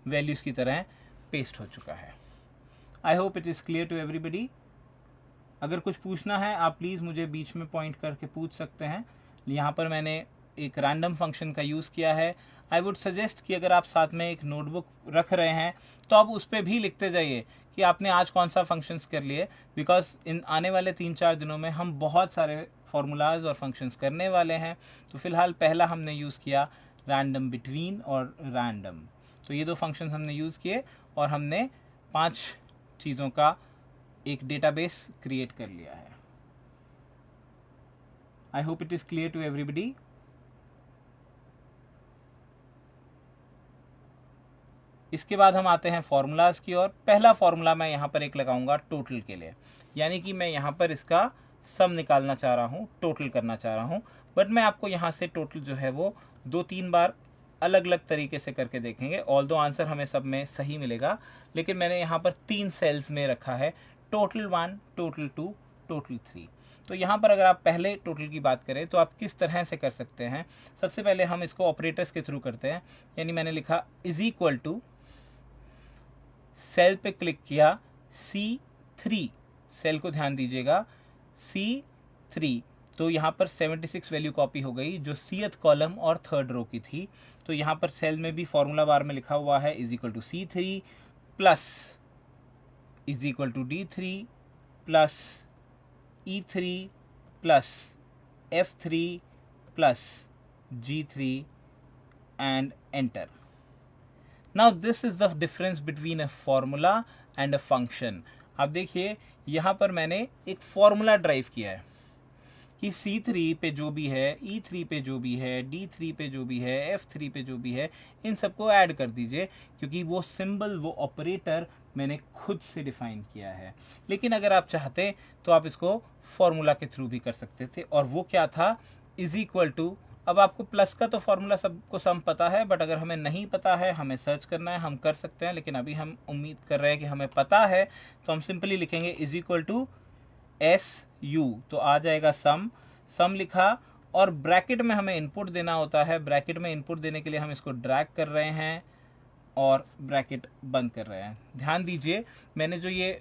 [SPEAKER 1] वैल्यूज़ की तरह पेस्ट हो चुका है। I hope it is clear to everybody. अगर कुछ पूछना है आप प्लीज़ मुझे बीच में पॉइंट करके पूछ सकते हैं। यहाँ पर मैंने एक रैंडम फंक्शन का यूज़ किया है। आई वुड सजेस्ट कि अगर आप साथ में एक नोटबुक रख रहे हैं तो आप उस पर भी लिखते जाइए कि आपने आज कौन सा फंक्शंस कर लिए, बिकॉज इन आने वाले 3-4 दिनों में हम बहुत सारे फार्मूलाज और फंक्शंस करने वाले हैं। तो फिलहाल पहला हमने यूज़ किया रैंडम बिटवीन और रैंडम। तो ये 2 फंक्शंस हमने यूज़ किए और हमने 5 चीज़ों का एक डेटाबेस क्रिएट कर लिया है। I hope it is clear to everybody. इसके बाद हम आते हैं फॉर्मूलाज की ओर। पहला फॉर्मूला मैं यहाँ पर एक लगाऊंगा टोटल के लिए, यानी कि मैं यहाँ पर इसका सम निकालना चाह रहा हूँ, टोटल करना चाह रहा हूँ। बट मैं आपको यहाँ से टोटल जो है वो 2-3 बार अलग अलग तरीके से करके देखेंगे। ऑल्दो आंसर हमें सब में सही मिलेगा, लेकिन मैंने यहाँ पर 3 सेल्स में रखा है, टोटल 1, टोटल 2, टोटल 3। तो यहाँ पर अगर आप पहले टोटल की बात करें तो आप किस तरह से कर सकते हैं। सबसे पहले हम इसको ऑपरेटर्स के थ्रू करते हैं, यानी मैंने लिखा इज इक्वल टू, सेल पे क्लिक किया, C3, सेल को ध्यान दीजिएगा, C3। तो यहाँ पर 76 वैल्यू कॉपी हो गई जो सीथ कॉलम और 3rd रो की थी। तो यहाँ पर सेल में भी फॉर्मूला बार में लिखा हुआ है is equal to C3 plus is equal to D3 plus E3 plus F3 plus G3 and enter. Now this is the difference between a formula and a function. अब देखिए यहाँ पर मैंने एक फॉर्मूला ड्राइव किया है कि C3 पे जो भी है, E3 पे जो भी है, D3 पे जो भी है, F3 पे जो भी है, इन सबको ऐड कर दीजिए, क्योंकि वो सिंबल, वो ऑपरेटर मैंने खुद से डिफाइन किया है। लेकिन अगर आप चाहते तो आप इसको फॉर्मूला के थ्रू भी कर सकते थे, और वो क्या था, इज इक्वल टू, अब आपको प्लस का तो फॉर्मूला सबको सम पता है, बट अगर हमें नहीं पता है, हमें सर्च करना है, हम कर सकते हैं, लेकिन अभी हम उम्मीद कर रहे हैं कि हमें पता है, तो हम सिंपली लिखेंगे is equal to S U, तो आ जाएगा सम लिखा, और ब्रैकेट में हमें इनपुट देना होता है। ब्रैकेट में इनपुट देने के लिए हम इसको ड्रैग कर रहे हैं और ब्रैकेट बंद कर रहे हैं। ध्यान दीजिए, मैंने जो ये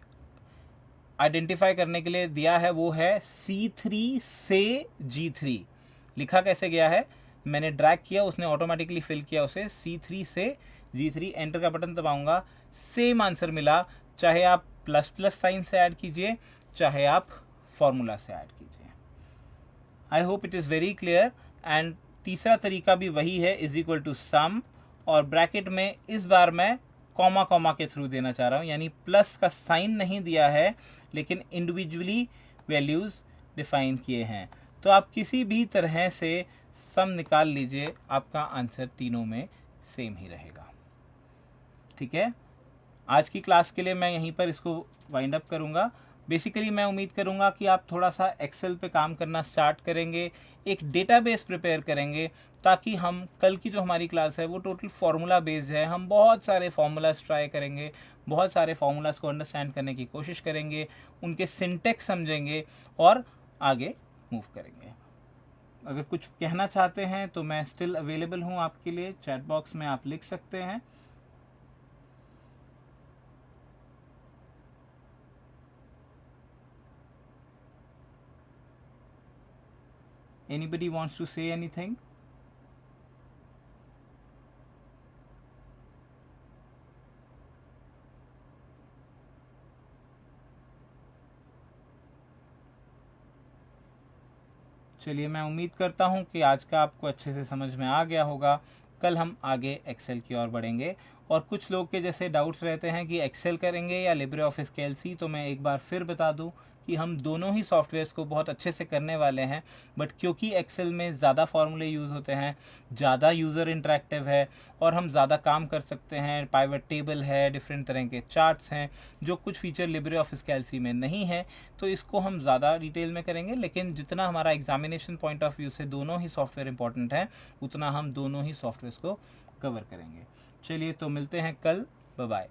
[SPEAKER 1] आइडेंटिफाई करने के लिए दिया है वो है C3 से G3। लिखा कैसे गया है, मैंने ड्रैग किया, उसने ऑटोमेटिकली फिल किया उसे C3 से G3, एंटर का बटन दबाऊंगा, सेम आंसर मिला, चाहे आप प्लस प्लस साइन से ऐड कीजिए, चाहे आप फॉर्मूला से ऐड कीजिए। आई hope it is very clear. And तीसरा तरीका भी वही है, इज इक्वल टू सम, और ब्रैकेट में इस बार मैं कॉमा के थ्रू देना चाह रहा हूँ, यानी प्लस का साइन नहीं दिया है, लेकिन इंडिविजुअली वैल्यूज़ डिफाइन किए हैं। तो आप किसी भी तरह से सम निकाल लीजिए, आपका आंसर तीनों में सेम ही रहेगा। ठीक है, आज की क्लास के लिए मैं यहीं पर इसको वाइंड अप करूँगा। बेसिकली मैं उम्मीद करूँगा कि आप थोड़ा सा एक्सेल पे काम करना स्टार्ट करेंगे, एक डेटाबेस प्रिपेयर करेंगे, ताकि हम कल की जो हमारी क्लास है वो टोटल फार्मूला बेस्ड है। हम बहुत सारे फार्मूलाज ट्राई करेंगे, बहुत सारे फार्मूलाज को अंडरस्टैंड करने की कोशिश करेंगे, उनके सिंटेक्स समझेंगे और आगे मूव करेंगे। अगर कुछ कहना चाहते हैं तो मैं स्टिल अवेलेबल हूँ आपके लिए, चैट बॉक्स में आप लिख सकते हैं। Anybody wants to say anything? चलिए, मैं उम्मीद करता हूँ कि आज का आपको अच्छे से समझ में आ गया होगा। कल हम आगे एक्सेल की ओर बढ़ेंगे, और कुछ लोग के जैसे डाउट्स रहते हैं कि एक्सेल करेंगे या लिब्रे ऑफिस कैल्सी, तो मैं एक बार फिर बता दूं कि हम दोनों ही सॉफ्टवेयर्स को बहुत अच्छे से करने वाले हैं। बट क्योंकि एक्सेल में ज़्यादा फार्मूले यूज़ होते हैं, ज़्यादा यूज़र इंटरेक्टिव है, और हम ज़्यादा काम कर सकते हैं, पाइवट टेबल है, डिफरेंट तरह के चार्ट्स हैं, जो कुछ फीचर लिब्रे ऑफिस कैल्सी में नहीं है, तो इसको हम ज़्यादा डिटेल में करेंगे। लेकिन जितना हमारा एग्जामिनेशन पॉइंट ऑफ व्यू से दोनों ही सॉफ्टवेयर इंपॉर्टेंट है, उतना हम दोनों ही सॉफ्टवेयर को कवर करेंगे। चलिए, तो मिलते हैं कल, बाय बाय।